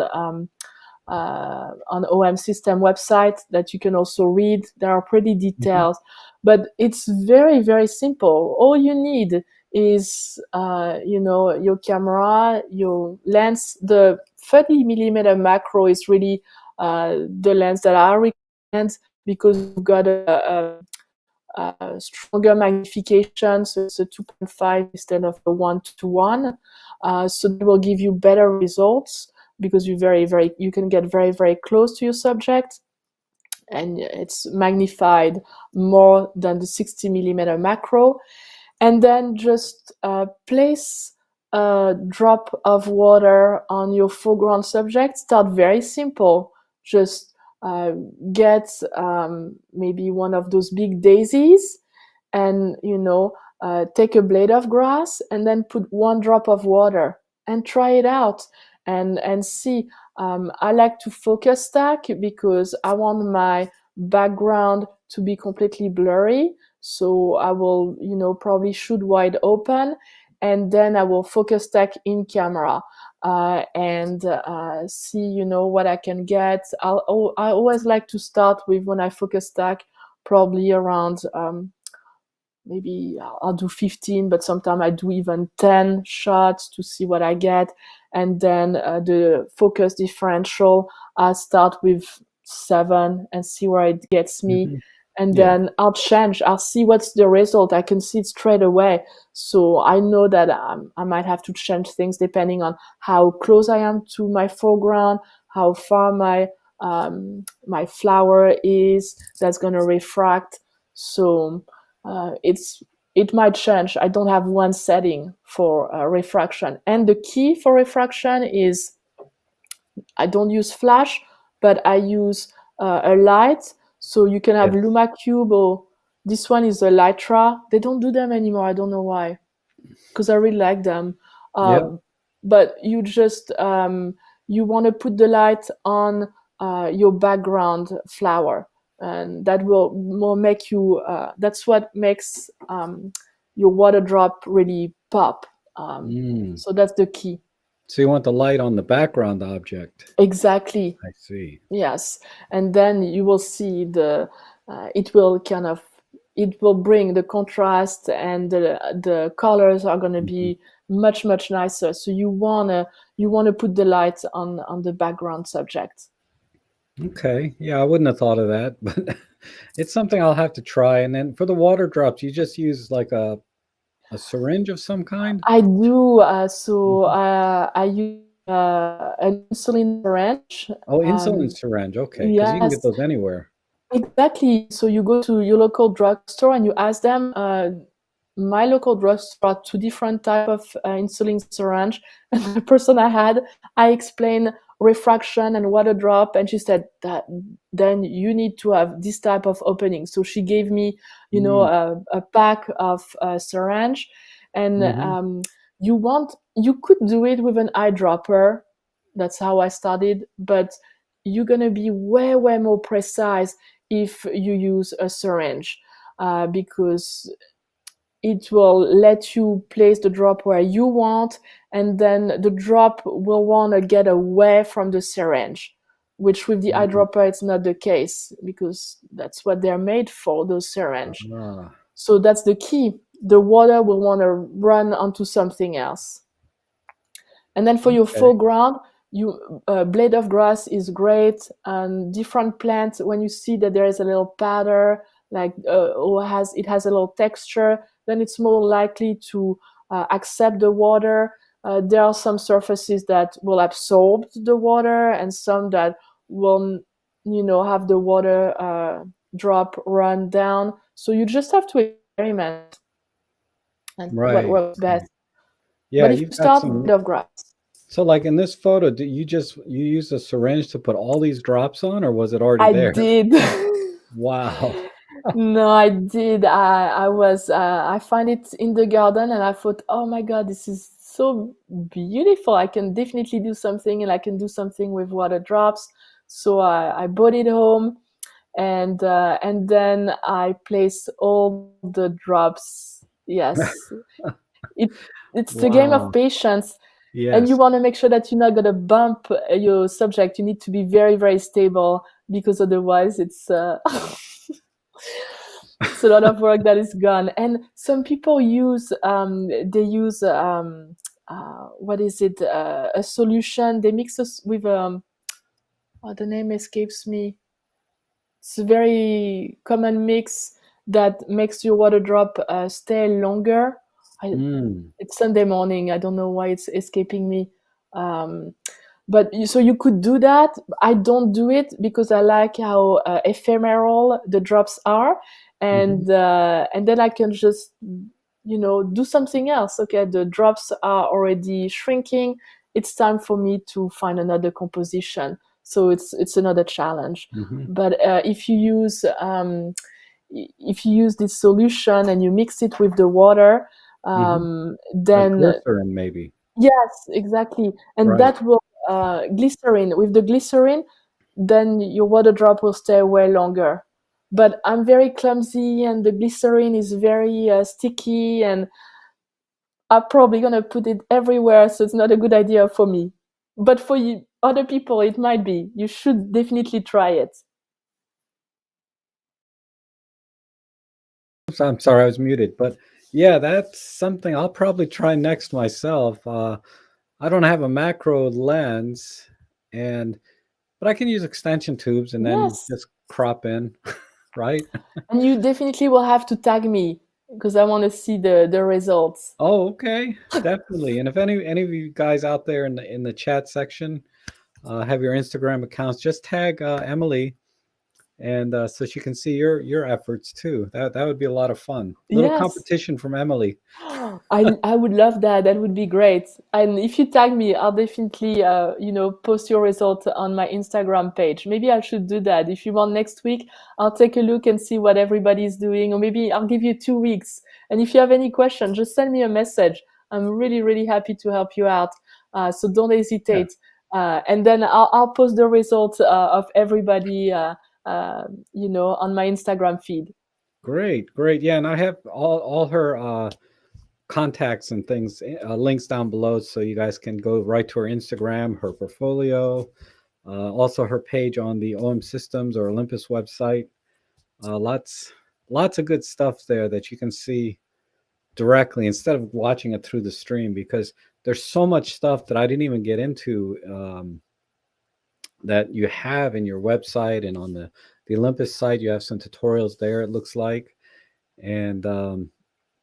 B: OMSystem website that you can also read. They are pretty
A: Mhm.
B: detailed, but it's very, very simple. All you need is, your camera, your lens. The 30 millimeter macro is really the lens that I recommend, because you've got a stronger magnification, so it's a 2.5 instead of a 1:1. So that will give you better results, because you can get very, very close to your subject, and it's magnified more than the 60 millimeter macro. And then just place a drop of water on your foreground subject. Start very simple. Just uh, get maybe one of those big daisies, and take a blade of grass, and then put one drop of water and try it out, and see. I like to focus stack because I want my background to be completely blurry. So I will, probably shoot wide open, and then I will focus stack in camera and see, what I can get. I always like to start with, when I focus stack, probably around maybe I'll do 15, but sometimes I do even 10 shots to see what I get. And then the focus differential, I start with 7 and see where it gets me.
A: Hmm.
B: And
A: Yeah.
B: then I'll change. I'll see what's the result. I can see it straight away. So I know that I might have to change things depending on how close I am to my foreground, how far my flower is that's going to refract. So it might change. I don't have one setting for refraction. And the key for refraction is I don't use flash, but I use a light. So you can have
A: Yes.
B: LumaCube, or this one is a Lytra. They don't do them anymore. I don't know why, because I really like them.
A: Yep.
B: But you want to put the light on your background flower, and that will more make you. That's what makes your water drop really pop.
A: Mm.
B: So that's the key.
A: So you want the light on the background object.
B: Exactly.
A: I see.
B: Yes, and then you will see it will it will bring the contrast, and the colors are going to
A: Mhm.
B: be much nicer. So you wanna put the light on the background subject.
A: Okay. Yeah, I wouldn't have thought of that, but it's something I'll have to try. And then for the water drops, you just use like a syringe of some kind?
B: I do. So
A: Mhm.
B: I use an insulin syringe.
A: Oh, insulin
B: Um,
A: syringe. Okay, because you can get
B: yes,
A: those anywhere.
B: exactly. So you go to your local drugstore and you ask them. My local drugstore had two different type of insulin syringe. And the person I explained refraction and water drop, and she said that then you need to have this type of opening. So she gave me,
A: Mm.
B: a pack of syringe, and
A: Mhm.
B: you could do it with an eyedropper. That's how I started, but you're gonna be way more precise if you use a syringe, because it will let you place the drop where you want, and then the drop will want to get away from the syringe, which with the
A: Mhm.
B: eyedropper it's not the case, because that's what they're made for, those syringe.
A: Ah,
B: So that's the key. The water will want to run onto something else. And then for your
A: okay.
B: foreground, you blade of grass is great, and different plants. When you see that there is a little pattern, like or it has a little texture, then it's more likely to accept the water. There are some surfaces that will absorb the water, and some that will, have the water drop run down. So you just have to experiment and see what
A: Right.
B: works best.
A: Yeah,
B: But if
A: you've
B: you
A: got
B: start with
A: some.
B: blade of grass,
A: So, like in this photo, do you use a syringe to put all these drops on, or was it already
B: I
A: there?
B: did.
A: Wow.
B: No, I did. I find it in the garden, and I thought, oh my God, this is so beautiful. I can definitely do something, and I can do something with water drops. So I brought it home, and then I placed all the drops. Yes, it it's the game of
A: Wow.
B: patience, and you
A: Yes.
B: want to make sure that you're not gonna bump your subject. You need to be very stable, because otherwise it's a lot of work that is gone. And some people use what is it, a solution they mix us with, oh, the name escapes me. It's a very common mix that makes your water drop stay longer.
A: Mm.
B: It's Sunday morning. I don't know why it's escaping me. Um, but so you could do that. I don't do it because I like how ephemeral the drops are,
A: Mhm.
B: and then I can just, do something else. Okay, the drops are already shrinking. It's time for me to find another composition. So it's another challenge.
A: Mhm.
B: But if you use this solution and you mix it with the water,
A: Mhm. Like
B: then
A: glycerin, maybe.
B: yes, exactly, and
A: Right.
B: that will glycerin. With the glycerin, then your water drop will stay way longer. But I'm very clumsy, and the glycerin is very sticky, and I'm probably gonna put it everywhere, so it's not a good idea for me. But for you, other people, it might be. You should definitely try it.
A: I'm sorry, I was muted, but yeah, that's something I'll probably try next myself. I don't have a macro lens, and but I can use extension tubes and then
B: Yes,
A: just crop in, right?
B: and you definitely will have to tag me because I want to see the results.
A: Oh, okay, definitely. And if any of you guys out there in the chat section have your Instagram accounts, just tag Emily, and so she can see your efforts too. That would be a lot of fun. Little
B: Yes.
A: competition from Emily.
B: I would love that. That would be great. And if you tag me, I'll definitely post your result on my Instagram page. Maybe I should do that. If you want next week, I'll take a look and see what everybody's doing, or maybe I'll give you 2 weeks. And if you have any questions, just send me a message. I'm really, really happy to help you out. So don't
A: Yeah,
B: hesitate. And then I'll post the results of everybody, on my Instagram feed.
A: great, great. Yeah, and I have all her contacts and things, links down below, so you guys can go right to her Instagram, her portfolio, also her page on the OM Systems or Olympus website. Lots of good stuff there that you can see directly instead of watching it through the stream, because there's so much stuff that I didn't even get into, that you have in your website and on the Olympus site. You have some tutorials there, it looks like, and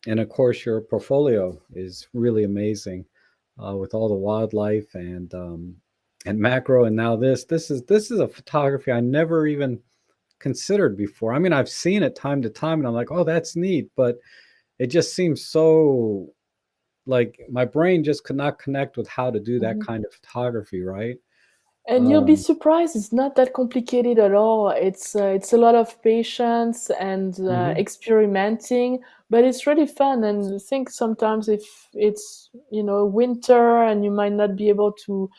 A: and of course your portfolio is really amazing, with all the wildlife and macro, and now this is a photography I never even considered before. I mean, I've seen it time to time, and I'm like, oh, that's neat, but it just seems so, like, my brain just could not connect with how to do that
B: Mhm.
A: kind of photography, right?
B: And you'll be
A: Um,
B: surprised, it's not that complicated at all. It's a lot of patience and
A: mhm.
B: experimenting, but it's really fun. And I think sometimes if it's winter and you might not be able to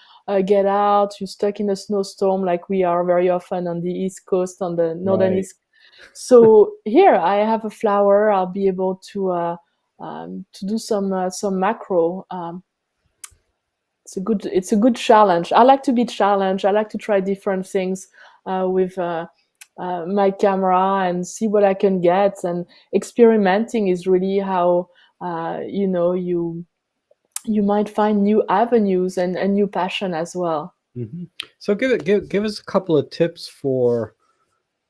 B: get out, you're stuck in a snowstorm like we are very often on the East Coast, on the northern
A: Right.
B: East. So here I have a flower. I'll be able to do some macro. It's a good challenge. I like to be challenged. I like to try different things with my camera and see what I can get. And experimenting is really how you might find new avenues and new passion as well.
A: Hmm. So give us a couple of tips for.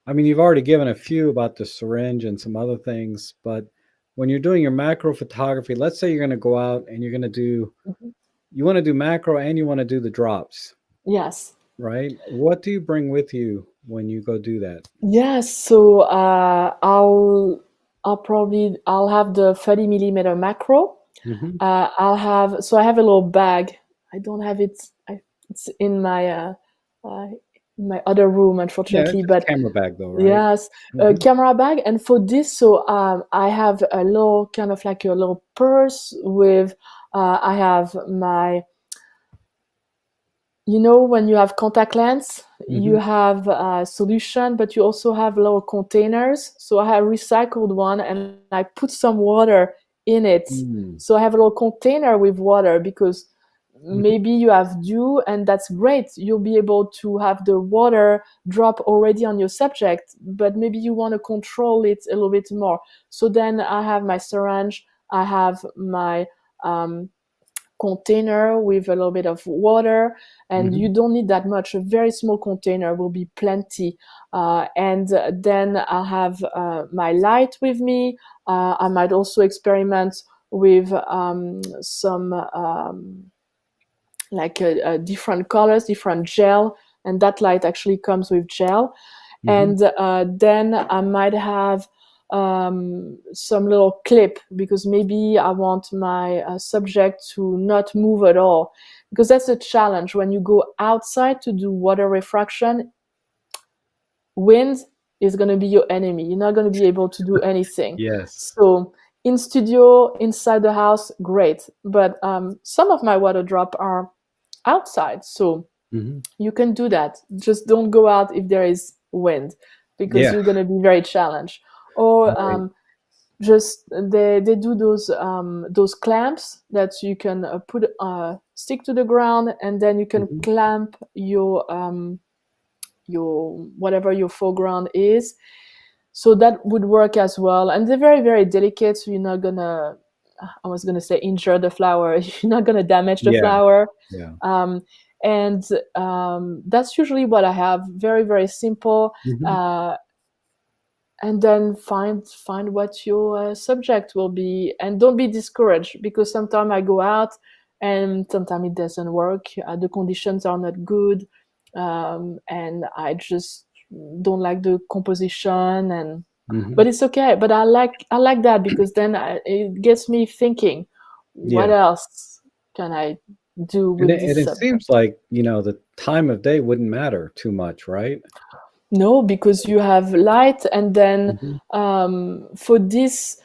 A: I mean, you've already given a few about the syringe and some other things, but when you're doing your macro photography, let's say you're going to go out and you're going to do,
B: Mhm.
A: you want to do macro and you want to do the drops,
B: Yes.
A: right? What do you bring with you when you go do that?
B: Yes. So I'll have the 30 millimeter macro.
A: Hmm.
B: I have a little bag. I don't have it. It's uh, in my other room,
A: Yeah,
B: unfortunately.
A: it's just
B: But
A: camera bag though, right?
B: yes, a
A: Hmm.
B: camera bag. And for this, so I have a little kind of like a little purse with. I have my when you have contact lens, you
A: Hmm.
B: have a solution, but you also have little containers. So I have recycled one and I put some water in it.
A: Mm.
B: So I have a little container with water because
A: Hmm.
B: maybe you have dew, and that's great. You'll be able to have the water drop already on your subject, but maybe you want to control it a little bit more. So then I have my syringe, I have my um, container with a little bit of water, and
A: Hmm.
B: you don't need that much. A very small container will be plenty. And then I have my light with me. I might also experiment with some like different colors, different gel, and that light actually comes with gel.
A: Hmm.
B: And then I might have some little clip because maybe I want my subject to not move at all, because that's a challenge when you go outside to do water refraction. Wind is going to be your enemy. You're not going to be able to do anything.
A: Yes.
B: So in studio, inside the house, great. But some of my water drop are outside. So
A: Hmm.
B: you can do that. Just don't go out if there is wind, because
A: Yeah.
B: you're going to be very challenged. Or
A: Right.
B: just they do those clamps that you can put stick to the ground, and then you can
A: Hmm.
B: clamp your whatever your foreground is. So that would work as well, and they're very very delicate, so you're not gonna, I was gonna say, injure the flower. You're not gonna damage the
A: Yeah.
B: flower.
A: Yeah.
B: um, and that's usually what I have. Very very simple.
A: Hmm.
B: uh, and then find what your subject will be, and don't be discouraged, because sometimes I go out and sometimes it doesn't work. The conditions are not good, and I just don't like the composition. And
A: Hmm.
B: but it's okay. But I like that, because then it gets me thinking, what
A: Yeah.
B: else can I do
A: And
B: with
A: it,
B: this
A: and it
B: subject?
A: seems like, the time of day wouldn't matter too much, right?
B: No, because you have light, and then
A: Hmm.
B: for this,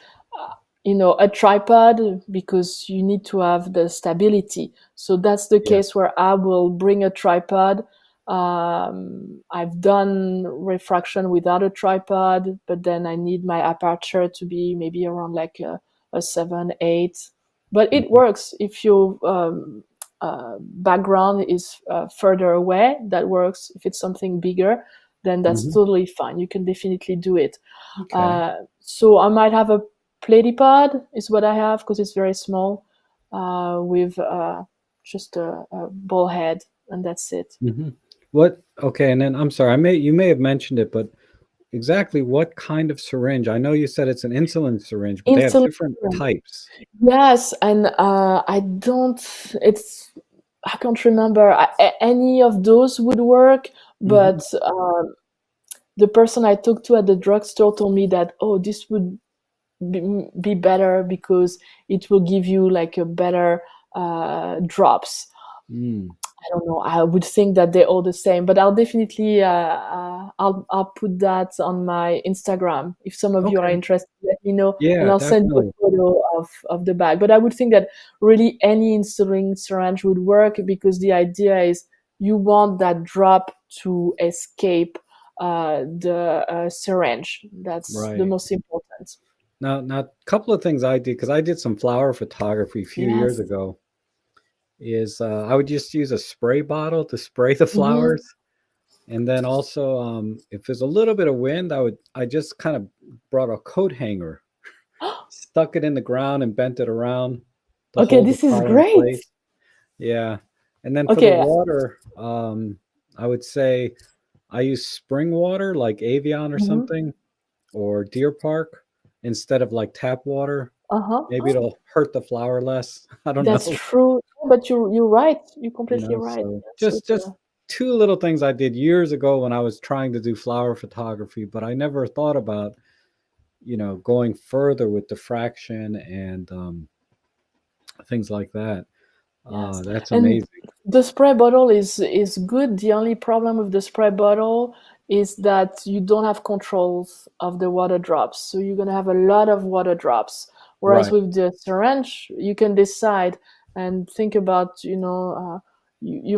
B: a tripod, because you need to have the stability. So that's the
A: Yeah.
B: case where I will bring a tripod. I've done refraction without a tripod, but then I need my aperture to be maybe around like a 7, 8. But it
A: Hmm.
B: works if your background is further away. That works. If it's something bigger, then that's
A: Hmm.
B: totally fine. You can definitely do it.
A: Okay.
B: So I might have a platypod, is what I have, because it's very small, with just a ball head, and that's it.
A: Hmm. What? Okay, and then I'm sorry, you may have mentioned it, but exactly what kind of syringe? I know you said it's an insulin syringe, but they have
B: Insulin.
A: different types.
B: Yes, and I don't. It's I can't remember. Any of those would work,
A: Hmm.
B: but the person I talked to at the drugstore told me that, oh, this would be better because it will give you like a better drops.
A: Mm.
B: I don't know. I would think that they're all the same, but I'll definitely I'll put that on my Instagram. If some of you are
A: Okay.
B: interested, let me know, and
A: Yeah,
B: I'll send you
A: definitely.
B: a photo of the bag. But I would think that really any insulin syringe would work, because the idea is you want that drop to escape the syringe. That's the
A: Right.
B: most important.
A: Now, a couple of things I did, because I did some flower photography a few years
B: Yes.
A: ago, is I would just use a spray bottle to spray the
B: Hmm.
A: flowers. And then also, if there's a little bit of wind, I just kind of brought a coat hanger, stuck it in the ground, and bent it around to
B: Okay,
A: hold the
B: this is
A: flower in
B: great.
A: place. Yeah. And then for the
B: Okay.
A: water, I would say I use spring water like Avion or
B: Hmm.
A: something, or Deer Park, instead of like tap water. Maybe
B: Uh-huh.
A: it'll hurt the flower less. I don't
B: That's
A: know.
B: true, but you're right. You're completely right.
A: So
B: That's
A: just
B: what.
A: two little things I did years ago when I was trying to do flower photography, but I never thought about, going further with diffraction and things like that.
B: Yes,
A: That's
B: and
A: amazing.
B: the spray bottle is good. The only problem with the spray bottle is that you don't have controls of the water drops, so you're gonna have a lot of water drops. Whereas
A: Right,
B: with the syringe, you can decide and think about, you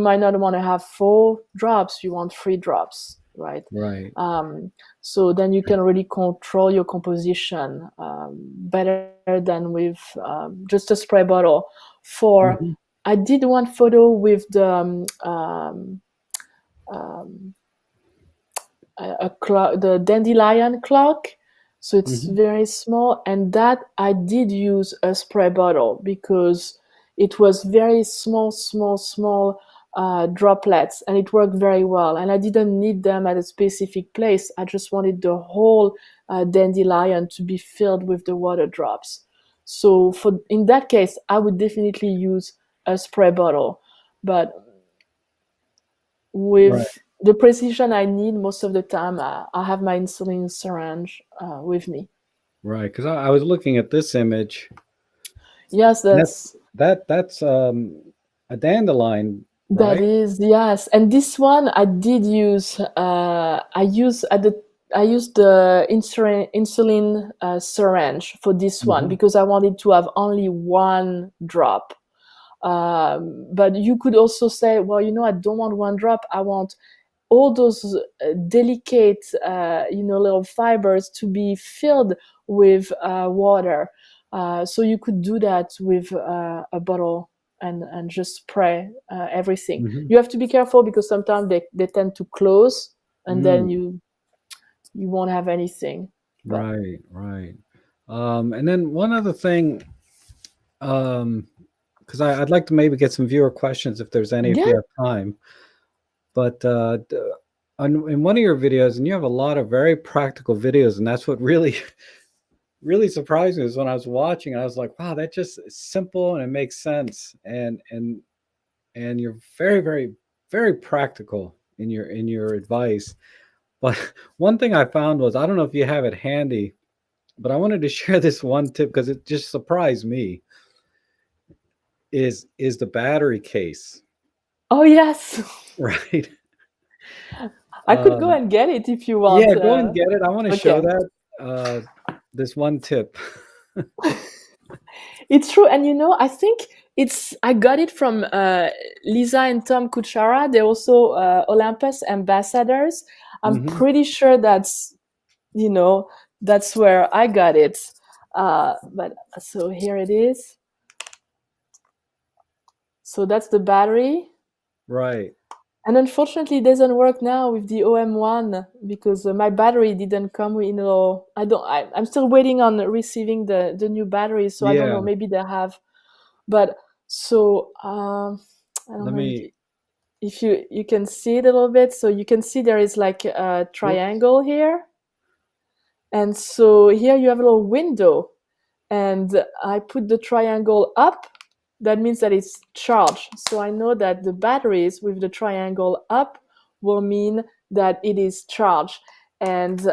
B: might not want to have 4 drops. You want 3 drops, right?
A: right.
B: Um, so then you can really control your composition better than with just a spray bottle. For
A: Hmm.
B: I did one photo with um, the dandelion clock. So it's
A: Hmm.
B: very small, and that I did use a spray bottle because it was very small, small, small droplets, and it worked very well. And I didn't need them at a specific place. I just wanted the whole dandelion to be filled with the water drops. So for in that case, I would definitely use a spray bottle, but
A: Right,
B: with the precision I need most of the time, I have my insulin syringe with me.
A: right. Because I was looking at this image,
B: Yes,
A: and that's a dandelion,
B: that
A: right?
B: is, yes. And this one I did use. I used the insulin syringe for this one
A: Hmm.
B: because I wanted to have only 1 drop. But you could also say, well, I don't want one drop. I want all those delicate, little fibers to be filled with water. So you could do that with a bottle and just spray everything.
A: Hmm.
B: You have to be careful because sometimes they tend to close, and then
A: Mm,
B: you won't have anything. But
A: right, right. And then one other thing, because I'd like to maybe get some viewer questions if there's any, if
B: yeah,
A: you have time. But in one of your videos, and you have a lot of very practical videos, and that's what really, really surprised me is when I was watching, I was like, wow, that just is simple and it makes sense, and you're very, very, very practical in your advice. But one thing I found was, I don't know if you have it handy, but I wanted to share this one tip because it just surprised me. Is the battery case,
B: oh yes,
A: right?
B: I could go
A: Um,
B: and get it if you
A: yeah,
B: want.
A: go and get it. I want to show
B: Okay.
A: that uh, this one tip.
B: It's true, and I think I got it from Lisa and Tom Kuchara. They're also Olympus ambassadors. I'm
A: Hmm.
B: pretty sure you know that's where I got it. But so here it is. So that's the battery,
A: Right.
B: and unfortunately, it doesn't work now with the OM1 because my battery didn't come with. I don't. I'm still waiting on receiving the new battery, so I don't
A: Yeah.
B: know. Maybe they have. But so I don't
A: Let
B: know
A: me.
B: if you can see it a little bit. So you can see there is like a
A: Whoops.
B: triangle here, and so here you have a little window, and I put the triangle up. That means that it's charged. So I know that the batteries with the triangle up will mean that it is charged. And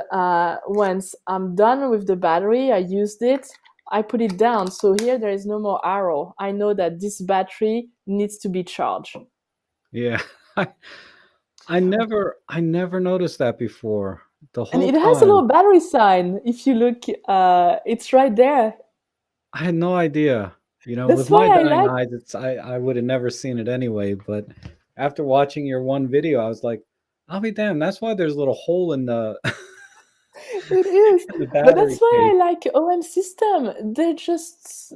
B: once I'm done with the battery, I used it, I put it down. So here there is no more arrow. I know that this battery needs to be charged.
A: Yeah. I, I never noticed that before. The
B: And
A: whole
B: it has a
A: time,
B: little battery sign. If you look, it's right there.
A: I had no idea. With
B: That's
A: my
B: why I
A: dying
B: like
A: eyes, I would have never seen it anyway. But after watching your one video, I was like, I'll be damned. That's why there's a little hole in the
B: it is.
A: in the
B: But that's
A: battery
B: why
A: case.
B: I like OMSystem. They're just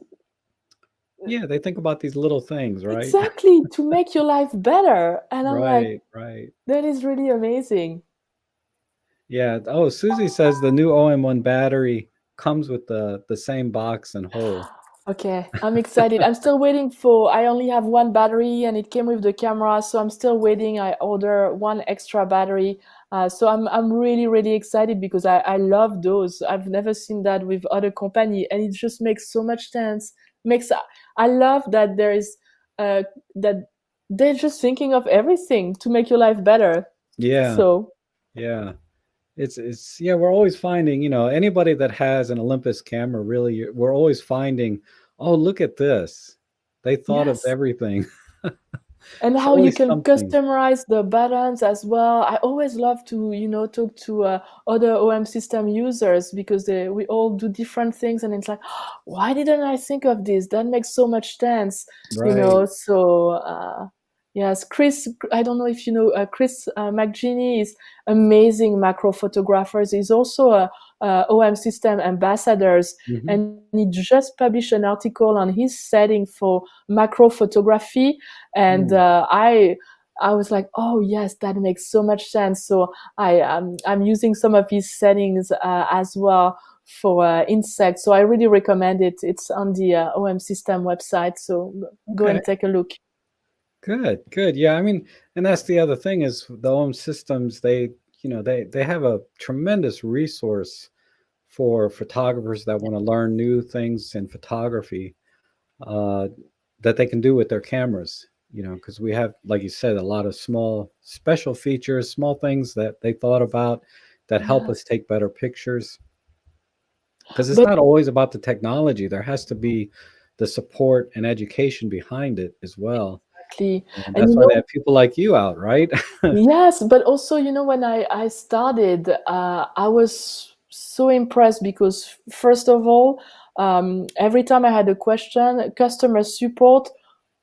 A: Yeah, they think about these little things, right?
B: exactly to make your life better. And I'm like,
A: Right, right.
B: that is really amazing.
A: Yeah. Oh, Susie says the new OM1 battery comes with the same box and hole.
B: Okay, I'm excited. I'm still waiting for. I only have one battery, and it came with the camera, so I'm still waiting. I order one extra battery, so I'm really really excited because I love those. I've never seen that with other company, and it just makes so much sense. Makes I love that there is that they're just thinking of everything to make your life better.
A: Yeah,
B: So
A: yeah. It's yeah, we're always finding, anybody that has an Olympus camera, really, we're always finding, oh, look at this. They thought of
B: yes,
A: everything.
B: and
A: It's
B: how you
A: always
B: can
A: something.
B: customize the buttons as well. I always love to talk to other OMSystem users because we all do different things, and it's like, why didn't I think of this? That makes so much sense.
A: Right.
B: So yes, Chris, I don't know if you know Chris McGinney is amazing macro photographers. He's also a OMSystem ambassadors,
A: Hmm.
B: and he just published an article on his setting for macro photography, and I was like, oh yes, that makes so much sense. So I'm using some of his settings as well for insects. So I really recommend it. It's on the OMSystem website. So go
A: Okay.
B: and take a look.
A: Good, good. Yeah, I mean, and that's the other thing is the OM systems, they have a tremendous resource for photographers that want to learn new things in photography, uh, that they can do with their cameras, because we have, like you said, a lot of small special features, small things that they thought about that help us
B: Yes,
A: take better pictures. Because it's
B: but
A: not always about the technology. There has to be the support and education behind it as well.
B: exactly.
A: And
B: And
A: that's why they have people like you out, right?
B: yes, but also, when I started, I was so impressed because, first of all, every time I had a question, customer support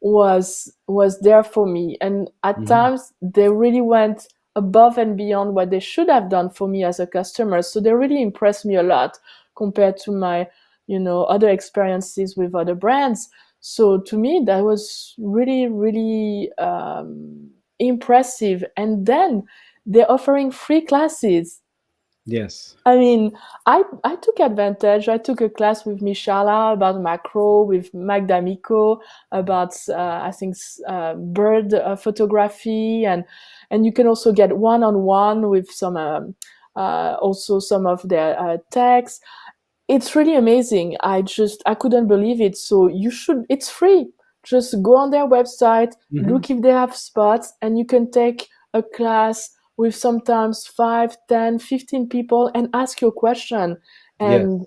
B: was there for me, and at
A: Hmm.
B: times they really went above and beyond what they should have done for me as a customer. So they really impressed me a lot compared to my, other experiences with other brands. So to me, that was really, really impressive. And then they're offering free classes.
A: Yes.
B: I mean, I took advantage. I took a class with Mishala about macro, with Magda Miko about, I think, bird photography, and you can also get one-on-one with some, also some of their text. It's really amazing. I couldn't believe it. So it's free. Just go on their website,
A: Hmm.
B: look if they have spots, and you can take a class with sometimes 5, 10, 15 people and ask your question.
A: Yes.
B: And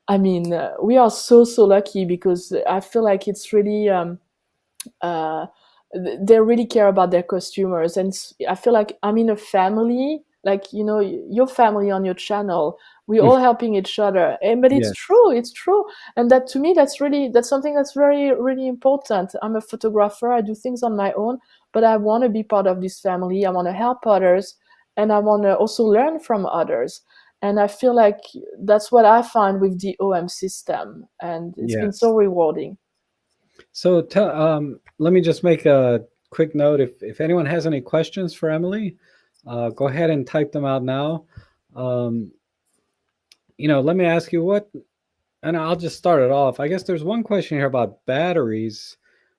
B: I mean, we are so, so lucky, because I feel like it's really, uh, they really care about their customers. And I feel like I'm in a family, like, your family on your channel. We're all helping each other. But it's
A: Yes.
B: true, it's true. And that, to me, that's something that's very, really important. I'm a photographer, I do things on my own, but I want to be part of this family. I want to help others, and I want to also learn from others. And I feel like that's what I find with the OMSystem, and it's been so
A: Yes.
B: rewarding.
A: So let me just make a quick note. If anyone has any questions for Emily, go ahead and type them out now. Um, let me ask you what, and I'll just start it off. I guess there's one question here about batteries.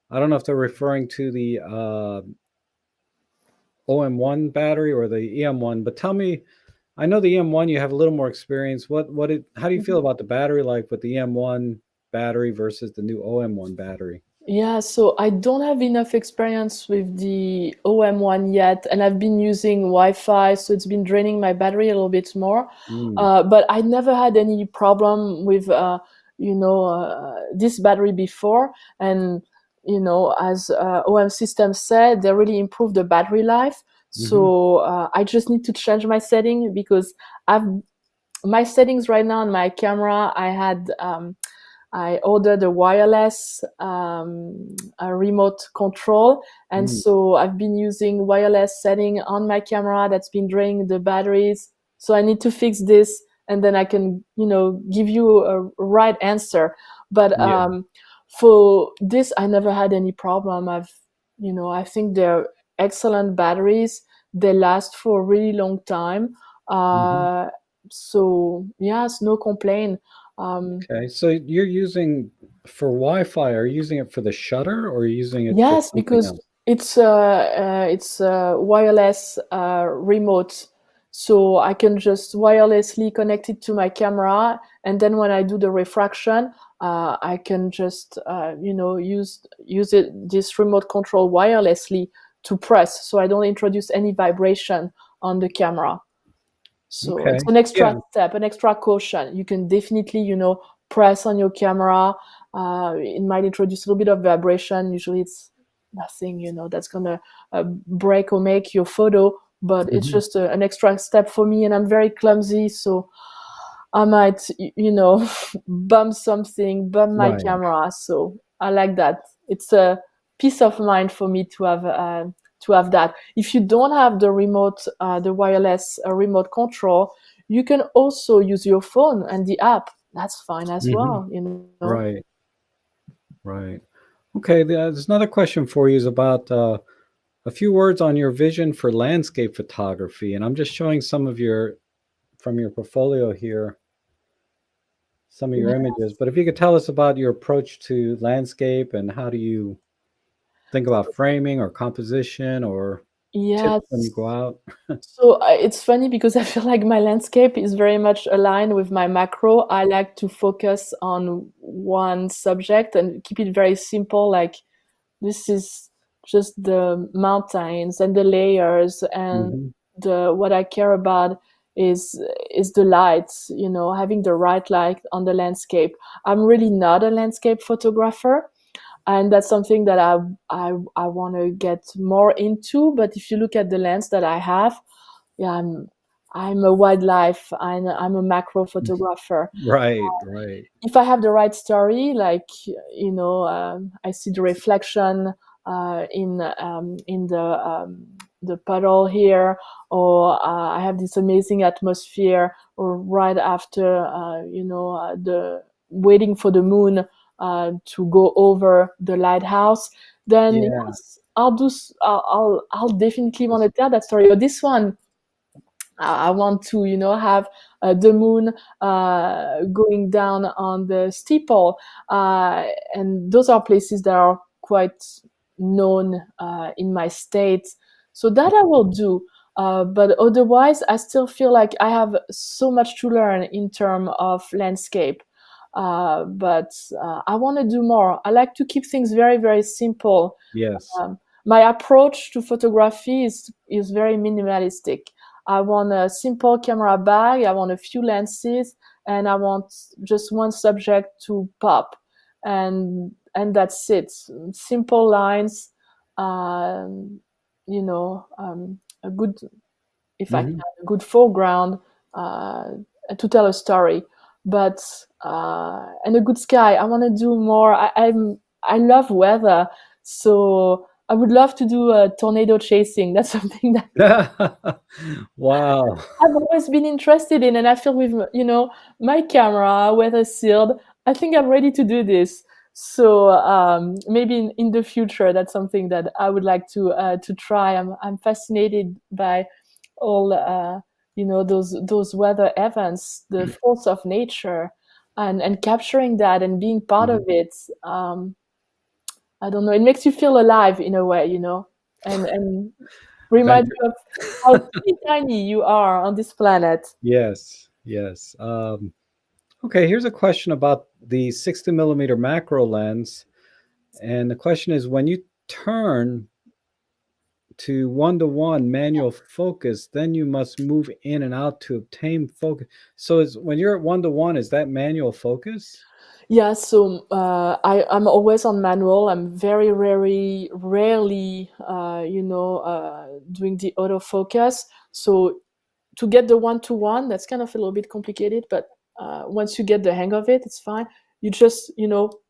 A: I don't know if they're referring to the OM1 battery or the EM1, but tell me, I know the EM1 you have a little more experience. How do you feel about the battery like with the EM1 battery versus the new OM1 battery?
B: Yeah, so I don't have enough experience with the OM1 yet, and I've been using Wi-Fi, so it's been draining my battery a little bit more.
A: Mm,
B: But I never had any problem with, this battery before. And, as OMSystem said, they really improved the battery life.
A: hmm.
B: So I just need to change my setting, because I've my settings right now on my camera. I ordered a wireless, a remote control, and
A: Mm,
B: so I've been using wireless setting on my camera that's been draining the batteries. So I need to fix this, and then I can, give you a right answer. But
A: yeah.
B: for this, I never had any problem. I think they're excellent batteries. They last for a really long time.
A: Hmm.
B: Uh, so yes, no complaint.
A: Okay. So you're using for Wi-Fi, are you using it for the shutter or are you using it for
B: Yes,
A: something
B: because
A: else?
B: it's a wireless remote, so I can just wirelessly connect it to my camera, and then when I do the refraction, I can just use this remote control wirelessly to press, so I don't introduce any vibration on the camera. So it's
A: Okay.
B: an extra
A: Yeah.
B: step, an extra caution. You can definitely, press on your camera. It might introduce a little bit of vibration. Usually it's nothing, that's gonna break or make your photo, but it's
A: Hmm.
B: just an extra step for me. And I'm very clumsy, so I might, bump something, bump my
A: Right.
B: camera. So I like that. It's a peace of mind for me to have that. If you don't have the wireless remote control, you can also use your phone and the app. That's fine as
A: Hmm.
B: well.
A: Right. Right. Okay. There's another question for you is about a few words on your vision for landscape photography. And I'm just showing some of from your portfolio here, some of your
B: Yeah.
A: images. But if you could tell us about your approach to landscape and how do you think about framing or composition or tips when you
B: Yes.
A: go out?
B: So it's funny, because I feel like my landscape is very much aligned with my macro. I like to focus on one subject and keep it very simple. Like, this is just the mountains and the layers, and
A: Hmm.
B: the what I care about is the lights, having the right light on the landscape. I'm really not a landscape photographer, and that's something that I want to get more into. But if you look at the lens that I have, yeah, I'm a wildlife. I'm a macro photographer.
A: Right, right.
B: If I have the right story, like I see the reflection in the puddle here, or I have this amazing atmosphere, or right after the waiting for the moon to go over the lighthouse, then
A: Yeah.
B: yes, I'll definitely want to tell that story. But this one, I want to, have the moon going down on the steeple, and those are places that are quite known in my state. So that I will do. But otherwise, I still feel like I have so much to learn in terms of landscape. But I want to do more. I like to keep things very, very simple.
A: Yes.
B: My approach to photography is very minimalistic. I want a simple camera bag, I want a few lenses, and I want just one subject to pop, and that's it. Simple lines, um, a good, if I can,
A: Hmm.
B: a good foreground uh, to tell a story. But and a good sky. I want to do more. I love weather, so I would love to do a tornado chasing. That's something that
A: Wow.
B: I've always been interested in, and I feel with my camera weather sealed, I think I'm ready to do this. So maybe in the future, that's something that I would like to try. I'm fascinated by all those weather events, the force of nature, and capturing that and being part of
A: Mhm.
B: it. I don't know. It makes you feel alive in a way, and
A: Thank
B: remind
A: you.
B: you of how teeny tiny you are on this planet.
A: Yes, yes. Okay, here's a question about the 60 millimeter macro lens. And the question is, when you turn to one-to-one manual focus, then you must move in and out to obtain focus. So is when you're at one-to-one, is that manual focus?
B: Yeah, so I'm always on manual. I'm very rarely, doing the autofocus. So to get the one to one, that's kind of a little bit complicated, but once you get the hang of it, it's fine. You just,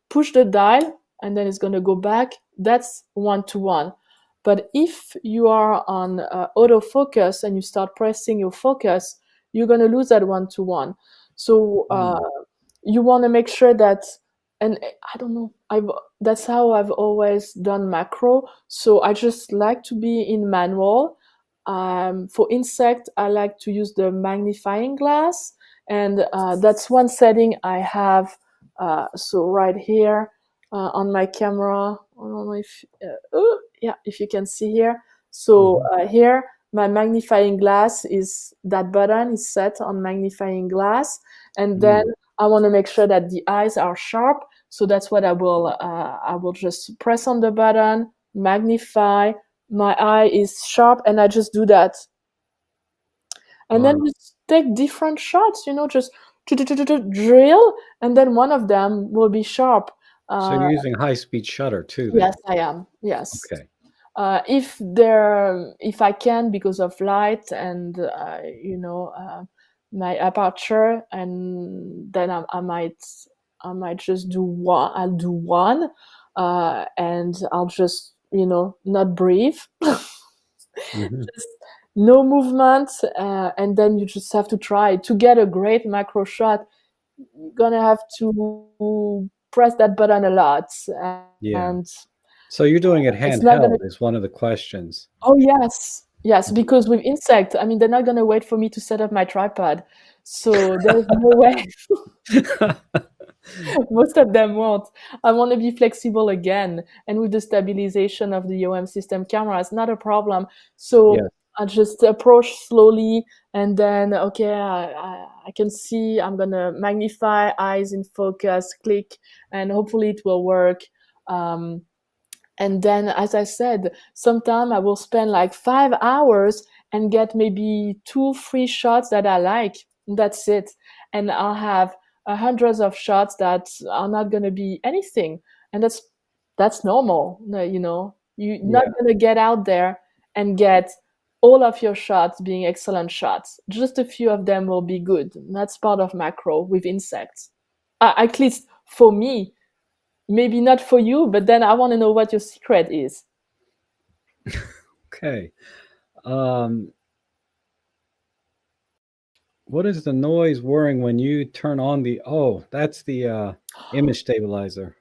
B: push the dial and then it's going to go back. That's one to one. But if you are on autofocus and you start pressing your focus, you're going to lose that one to one. So
A: Mm.
B: you want to make sure that, and I don't know, that's how I've always done macro. So I just like to be in manual. For insect, I like to use the magnifying glass, and that's one setting I have. So right here on my camera, I don't know if yeah, if you can see here. So
A: Mhm.
B: here, my magnifying glass is that button is set on magnifying glass, and then
A: Mm.
B: I want to make sure that the eyes are sharp. So that's what I will. I will just press on the button, magnify, my eye is sharp, and I just do that, and then
A: Wow.
B: just take different shots, just drill, and then one of them will be sharp.
A: So
B: uh,
A: you're using high-speed shutter too
B: yes,
A: then?
B: I am, yes.
A: Okay.
B: If I can, because of light and my aperture, and then I might just do one. I'll do one, and I'll just not breathe.
A: Mhm.
B: Just no movement, and then you just have to try to get a great macro shot. You're gonna have to press that button a lot,
A: Yeah.
B: and
A: So you're doing it
B: it's not gonna.
A: handheld is one of the questions.
B: Oh yes, yes, because with insect, I mean, they're not gonna wait for me to set up my tripod, so there's no way. Most of them won't. I want to be flexible again, and with the stabilization of the OMSystem camera, it's not a problem. So
A: Yes.
B: I just approach slowly, and then okay, I can see. I'm gonna magnify, eyes in focus, click, and hopefully it will work. Um, and then, as I said, sometime I will spend like 5 hours and get maybe two free shots that I like. That's it. And I'll have hundreds of shots that are not going to be anything. And that's normal. No, you're not
A: Yeah.
B: going to get out there and get all of your shots being excellent shots. Just a few of them will be good. That's part of macro with insects. At least for me, maybe not for you, but then I want to know what your secret is.
A: Okay. Um, what is the noise whirring when you turn on the? Oh, that's the image stabilizer.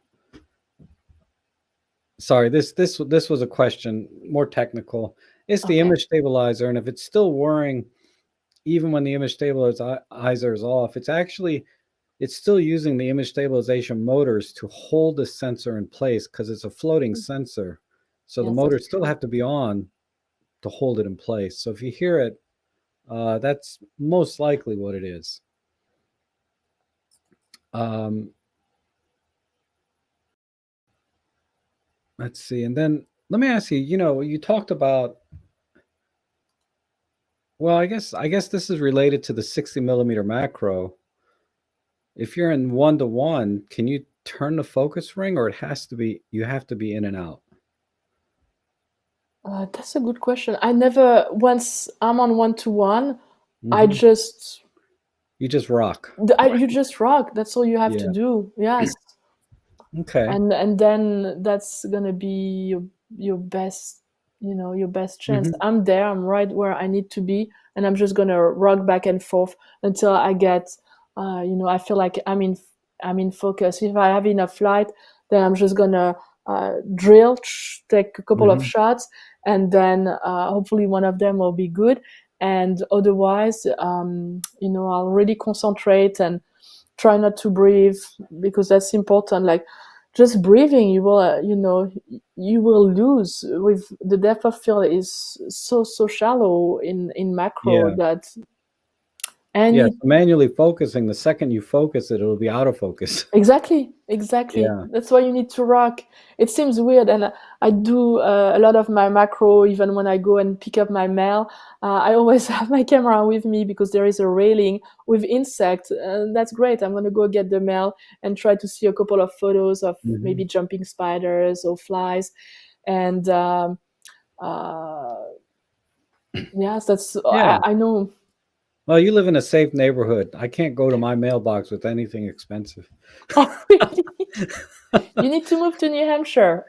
A: Sorry, this was a question more technical. It's the
B: Okay.
A: image stabilizer, and if it's still whirring even when the image stabilizer is off, it's still using the image stabilization motors to hold the sensor in place because it's a floating sensor. So the
B: Yes, that's
A: motors still
B: true.
A: have to be on to hold it in place. So if you hear it, that's most likely what it is. Um, let's see. And then let me ask you, you talked about, well, I guess this is related to the 60 millimeter macro. If you're in 1-to-1, can you turn the focus ring, or you have to be in and out?
B: That's a good question. I never, once I'm on one to one, I
A: Hmm.
B: just,
A: You just rock.
B: you just rock. That's all you have to
A: Yeah.
B: do. Yes.
A: Okay.
B: And then that's gonna be your best, your best chance.
A: Hmm.
B: I'm there, I'm right where I need to be, and I'm just gonna rock back and forth until I get, I feel like I'm in focus. If I have enough light, then I'm just gonna drill, take a couple of
A: Hmm.
B: shots, and then hopefully one of them will be good. And otherwise, I'll really concentrate and try not to breathe, because that's important. Like, just breathing, you will lose. With the depth of field is so shallow in macro
A: Yeah.
B: that
A: Yeah.
B: any.
A: So manually focusing, the second you focus it, it'll be out of focus.
B: Exactly.
A: Yeah.
B: That's why you need to rock. It seems weird, and I do a lot of my macro. Even when I go and pick up my mail, I always have my camera with me because there is a railing with insect, and that's great. I'm gonna go get the mail and try to see a couple of photos of
A: Hmm.
B: maybe jumping spiders or flies, and uh, yes, that's
A: Yeah.
B: I know.
A: Well, you live in a safe neighborhood. I can't go to my mailbox with anything expensive.
B: Oh, really? You need to move to New Hampshire.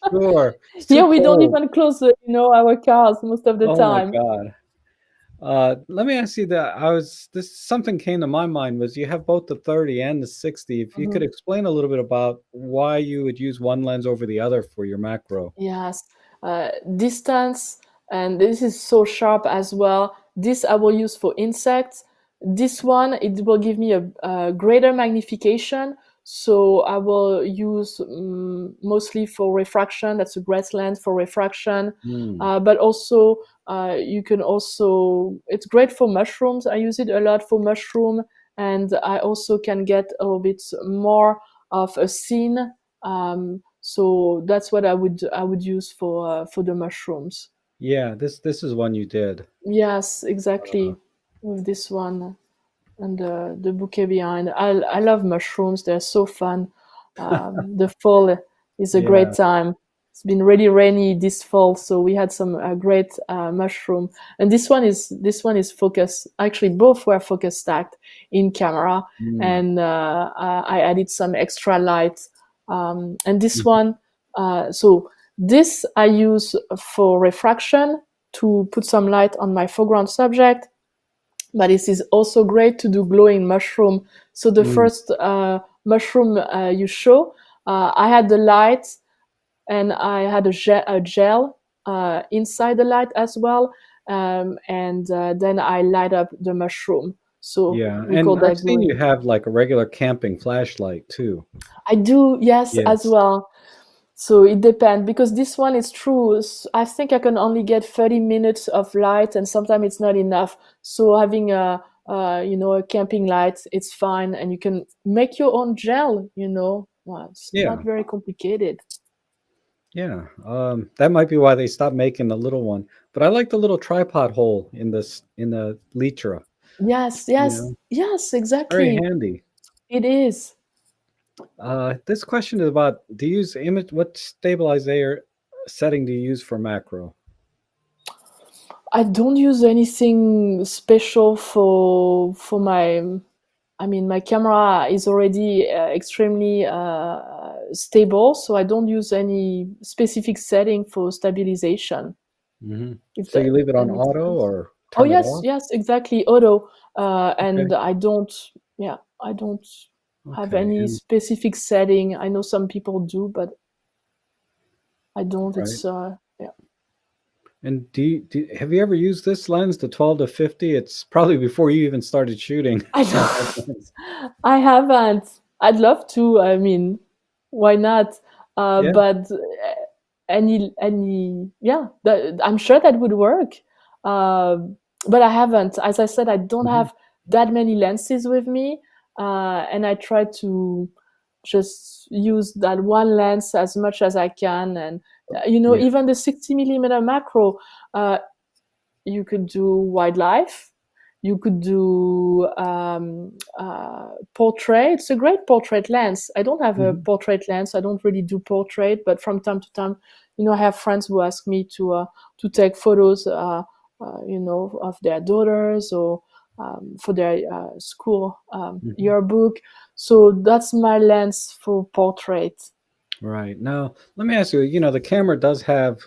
A: Sure. It's too
B: Here we don't
A: cold.
B: even close, our cars most of the
A: Oh my
B: time.
A: God. Let me ask you that. This something came to my mind was you have both the 30 and the 60. If you could
B: Mhm.
A: explain a little bit about why you would use one lens over the other for your macro.
B: Yes, distance, and this is so sharp as well. This I will use for insects. This one, it will give me a greater magnification. So I will use mostly for refraction. That's a great lens for refraction.
A: Hmm.
B: But also, you can also, it's great for mushrooms. I use it a lot for mushroom, and I also can get a little bit more of a scene. So that's what I would use for the mushrooms.
A: Yeah, this is one you did.
B: Yes, exactly. With this one and the bouquet behind. I love mushrooms. They're so fun. The fall is a great
A: Yeah.
B: time. It's been really rainy this fall, so we had some great mushroom. And this one is focus. Actually, both were focus stacked in camera,
A: Hmm.
B: and I added some extra light. And this
A: Mhm.
B: one, so this I use for refraction to put some light on my foreground subject, but this is also great to do glowing mushroom. So the
A: Mm.
B: first mushroom you show, I had the light and I had a gel inside the light as well, and then I light up the mushroom. So
A: Yeah,
B: we call
A: and I've
B: that
A: seen you
B: glowing.
A: have like a regular camping flashlight too.
B: I do, yes, as
A: Yes.
B: well. So it depends, because this one is true. I think I can only get 30 minutes of light, and sometimes it's not enough. So having a camping light, it's fine, and you can make your own gel. Well, it's not
A: Yeah.
B: very complicated.
A: Yeah. That might be why they stopped making the little one. But I like the little tripod hole in the Litra.
B: Yes,
A: You
B: yes,
A: know,
B: yes,
A: very
B: exactly.
A: handy.
B: It is.
A: This question is about, do you use image? What stabilizer setting do you use for macro?
B: I don't use anything special for my. I mean, my camera is already extremely stable, so I don't use any specific setting for stabilization.
A: Hmm.
B: If
A: So you leave it
B: that
A: on
B: makes
A: auto
B: sense.
A: or
B: Oh
A: turn it
B: yes,
A: off?
B: yes, exactly, auto. And
A: Okay.
B: I don't. Yeah, I don't have
A: Okay.
B: any
A: And
B: specific setting. I know some people do, but I don't.
A: right.
B: It's yeah.
A: And have you ever used this lens, the 12 to 50? It's probably before you even started shooting.
B: I
A: That
B: don't.
A: lens.
B: I haven't. I'd love to. I mean, why not?
A: Yeah.
B: But yeah, I'm sure that would work. Uh, but I haven't. As I said, I don't
A: Hmm.
B: have that many lenses with me, and I try to just use that one lens as much as I can. And
A: Yeah.
B: even the 60 millimeter macro, uh, you could do wildlife, you could do portrait. It's a great portrait lens. I don't have a
A: Hmm.
B: portrait lens. I don't really do portrait, but from time to time, I have friends who ask me to take photos, of their daughters or for their school
A: Hmm.
B: yearbook. So that's my lens for portrait.
A: Right. Now, let me ask you, the camera does have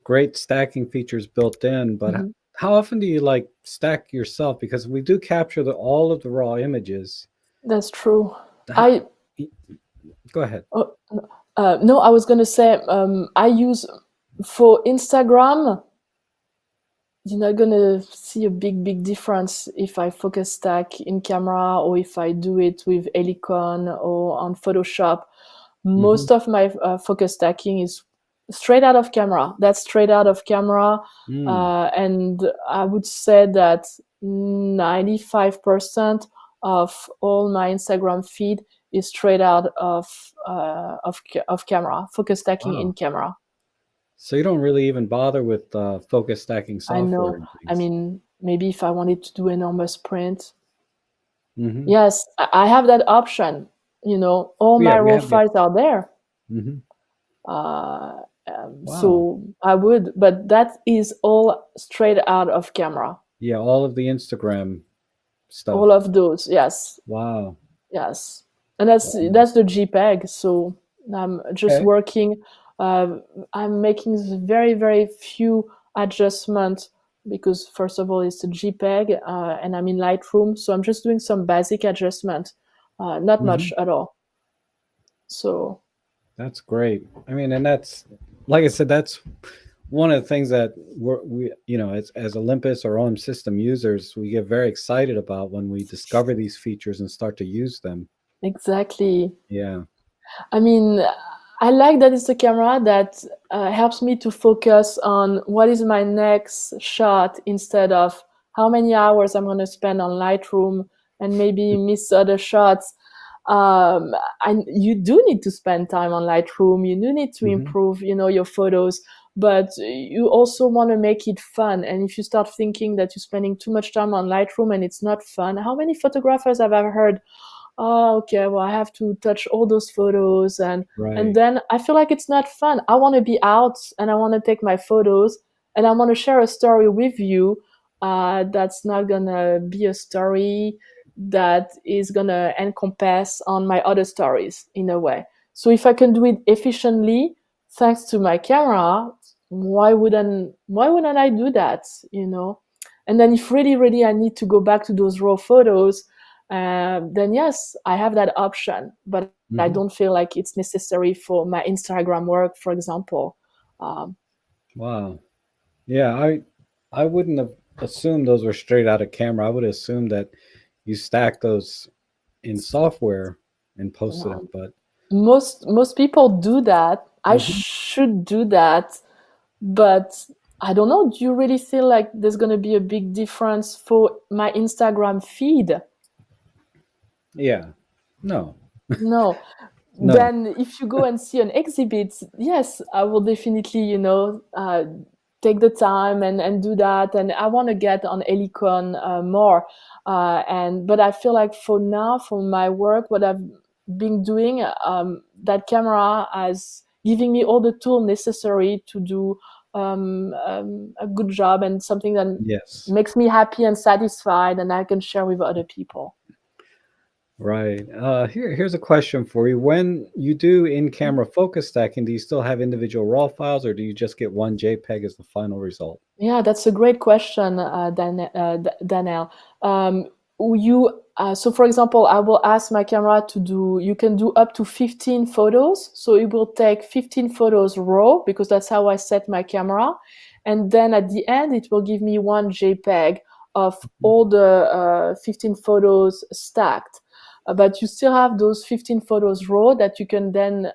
A: great stacking features built in, but
B: Mhm.
A: how often do you like stack yourself? Because we do capture all of the raw images.
B: That's true.
A: How,
B: I
A: go ahead.
B: Oh, no, I was gonna say I use for Instagram. You're not gonna see a big difference if I focus stack in camera or if I do it with Helicon or on Photoshop.
A: Hmm.
B: Most of my focus stacking is straight out of camera. That's straight out of camera,
A: Mm.
B: and I would say that 95% of all my Instagram feed is straight out of camera, focus stacking in
A: Wow.
B: camera.
A: So you don't really even bother with focus stacking
B: I
A: software
B: know.
A: and
B: I
A: things.
B: mean, maybe if I wanted to do enormous print,
A: Hmm.
B: yes, I have that option. All
A: Yeah,
B: my
A: we
B: raw
A: have. Yeah.
B: files are there.
A: Hmm.
B: Uh,
A: Wow.
B: so I would, but that is all straight out of camera.
A: Yeah, all of the Instagram stuff.
B: All of those, yes,
A: Wow.
B: yes, and that's
A: Wow.
B: the JPEG. So I'm just
A: Okay.
B: working. Uh, I'm making very few adjustments because first of all it's a JPEG, and I'm in Lightroom, so I'm just doing some basic adjustment, not
A: Hmm.
B: much at all. So
A: That's great. I mean, and that's, like I said, that's one of the things that as Olympus or OM system users, we get very excited about when we discover these features and start to use them.
B: exactly.
A: Yeah.
B: I mean, I like that it's a camera that helps me to focus on what is my next shot instead of how many hours I'm going to spend on Lightroom and maybe miss other shots. And you do need to spend time on Lightroom. You do need to
A: Hmm.
B: improve, your photos, but you also want to make it fun. And if you start thinking that you're spending too much time on Lightroom and it's not fun, how many photographers have I heard? Oh, okay, well, I have to touch all those photos, and
A: Right.
B: then I feel like it's not fun. I want to be out and I want to take my photos and I want to share a story with you. That's not gonna be a story that is gonna encompass on my other stories in a way. So if I can do it efficiently thanks to my camera, why wouldn't I do that? And then if really I need to go back to those raw photos, then yes, I have that option, but I
A: Hmm.
B: don't feel like it's necessary for my Instagram work, for example. Um,
A: Wow. Yeah, I wouldn't have assumed those were straight out of camera. I would assume that you stack those in software and posted them, but
B: most people do that. I
A: mhm.
B: should do that, but I don't know. Do you really feel like there's gonna be a big difference for my Instagram feed?
A: Yeah. No.
B: No.
A: No.
B: Then if you go and see an exhibit, yes, I will definitely, take the time and do that. And I want to get on Helicon more. But I feel like for now, for my work, what I've been doing, that camera has giving me all the tools necessary to do a good job and something that
A: Yes.
B: makes me happy and satisfied, and I can share with other people.
A: Right. Here's a question for you. When you do in-camera focus stacking, do you still have individual RAW files, or do you just get one JPEG as the final result?
B: Yeah, that's a great question, Danielle. So for example, I will ask my camera to do, you can do up to 15 photos. So it will take 15 photos raw, because that's how I set my camera. And then at the end, it will give me one JPEG of
A: Mhm.
B: all the 15 photos stacked. But you still have those 15 photos raw that you can then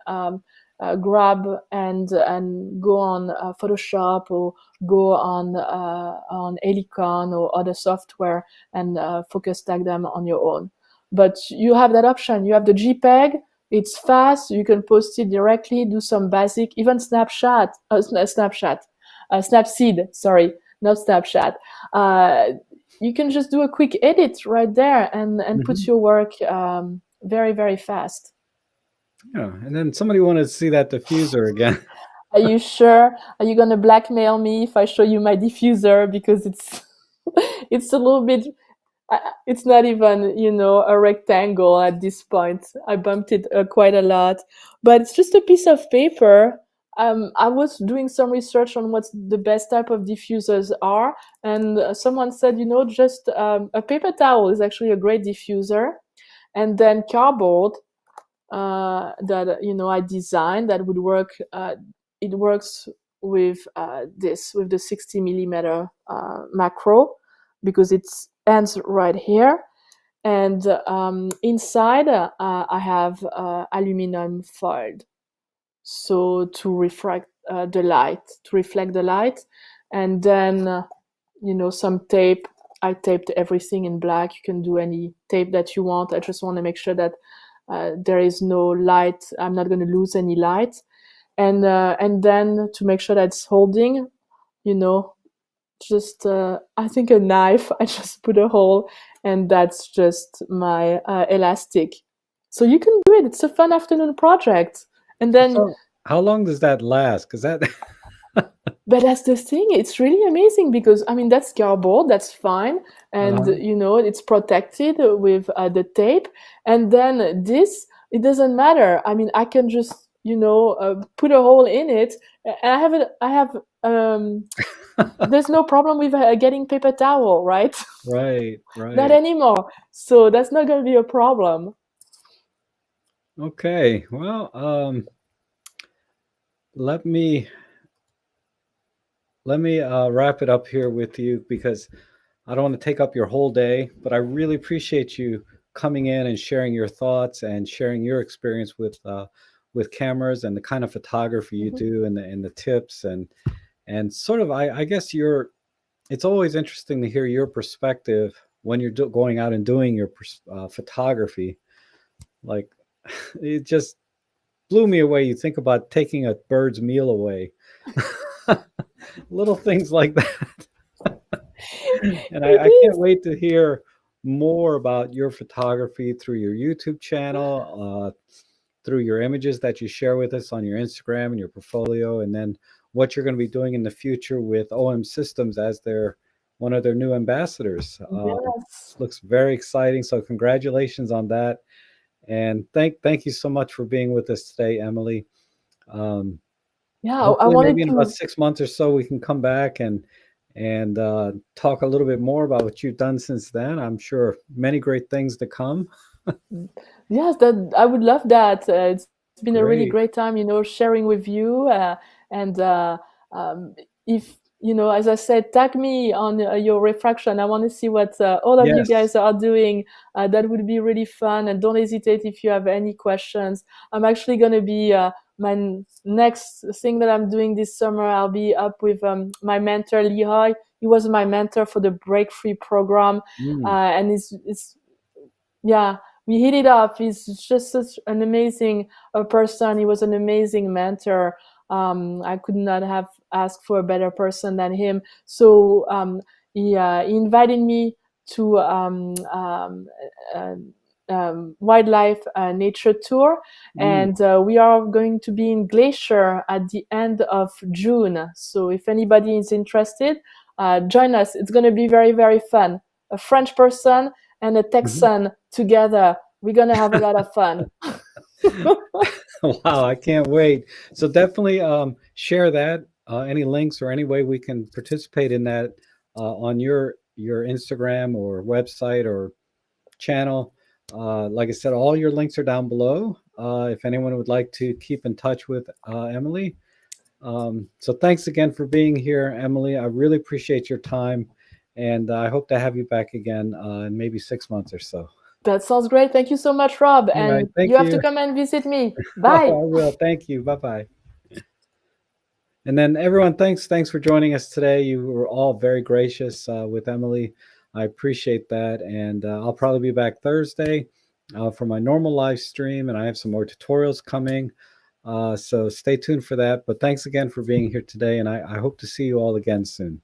B: grab and go on Photoshop, or go on Helicon or other software and focus tag them on your own. But you have that option. You have the JPEG. It's fast. You can post it directly. Do some basic, even Snapseed. Sorry, not Snapchat. You can just do a quick edit right there and put
A: Mhm.
B: your work very, very fast.
A: Yeah. And then somebody wanted to see that diffuser again.
B: Are you sure? Are you gonna blackmail me if I show you my diffuser? Because it's it's a little bit. It's not even, a rectangle at this point. I bumped it quite a lot, but it's just a piece of paper. I was doing some research on what the best type of diffusers are, and someone said, just a paper towel is actually a great diffuser, and then cardboard that I designed that would work. It works with with the 60 millimeter macro, because it ends right here, and inside I have aluminum foil, so to reflect the light, and then some tape. I taped everything in black. You can do any tape that you want. I just want to make sure that there is no light. I'm not going to lose any light, and then to make sure that it's holding, you know, just I think a knife. I just put a hole, and that's just my elastic. So you can do it. It's a fun afternoon project, and then.
A: So how long does that last? Because that
B: But that's the thing. It's really amazing because I mean that's cardboard. That's fine, and
A: uh
B: it's protected with the tape. And then this, it doesn't matter. I mean, I can just put a hole in it, and I have it. I have. There's no problem with getting paper towel, right?
A: Right,
B: Not
A: right.
B: anymore. So that's not going to be a problem.
A: Okay. Well, let me wrap it up here with you because I don't want to take up your whole day, but I really appreciate you coming in and sharing your thoughts and sharing your experience with cameras and the kind of photography you
B: Mhm.
A: do and the tips and sort of I guess you're it's always interesting to hear your perspective when you're going out and doing your photography. Like it just blew me away. You think about taking a bird's meal away, little things like that. And
B: It
A: I can't
B: is.
A: wait to hear more about your photography through your YouTube channel, through your images that you share with us on your Instagram and your portfolio, and then what you're going to be doing in the future with OMSystem as their one of their new ambassadors.
B: Yes.
A: Looks very exciting. So congratulations on that, and thank you so much for being with us today, Emilie. Um,
B: Yeah, I
A: Hopefully,
B: wanted
A: maybe in about
B: to.
A: 6 months or so, we can come back and talk a little bit more about what you've done since then. I'm sure many great things to come.
B: Yes, that I would love that. It's been a really
A: Great.
B: great time, sharing with you. And um, if as I said, tag me on your refraction. I want to see what all of you
A: Yes.
B: guys are doing. That would be really fun. And don't hesitate if you have any questions. I'm actually going to be next thing that I'm doing this summer. I'll be up with my mentor Leroy. He was my mentor for the Break Free program,
A: Mm.
B: and it's yeah, we hit it off. He's just such an amazing person. He was an amazing mentor. I could not have asked for a better person than him. So he invited me to uh, wildlife nature tour,
A: Mm.
B: and we are going to be in Glacier at the end of June. So if anybody is interested, join us. It's going to be very, very fun. A French person and a
A: Mhm.
B: Texan together. We're going to have a lot of fun.
A: Wow, I can't wait. So definitely share that. Any links or any way we can participate in that on your Instagram or website or channel. Like I said, all your links are down below. If anyone would like to keep in touch with Emilie. So thanks again for being here, Emilie. I really appreciate your time, and I hope to have you back again in maybe 6 months or so.
B: That sounds great. Thank you so much, Rob.
A: All right,
B: And you
A: thank
B: have to
A: you.
B: come and visit me.
A: Oh,
B: Bye.
A: I will. Thank you. Bye bye. And then everyone, thanks for joining us today. You were all very gracious with Emilie. I appreciate that, and I'll probably be back Thursday for my normal live stream, and I have some more tutorials coming. So stay tuned for that. But thanks again for being here today, and I hope to see you all again soon.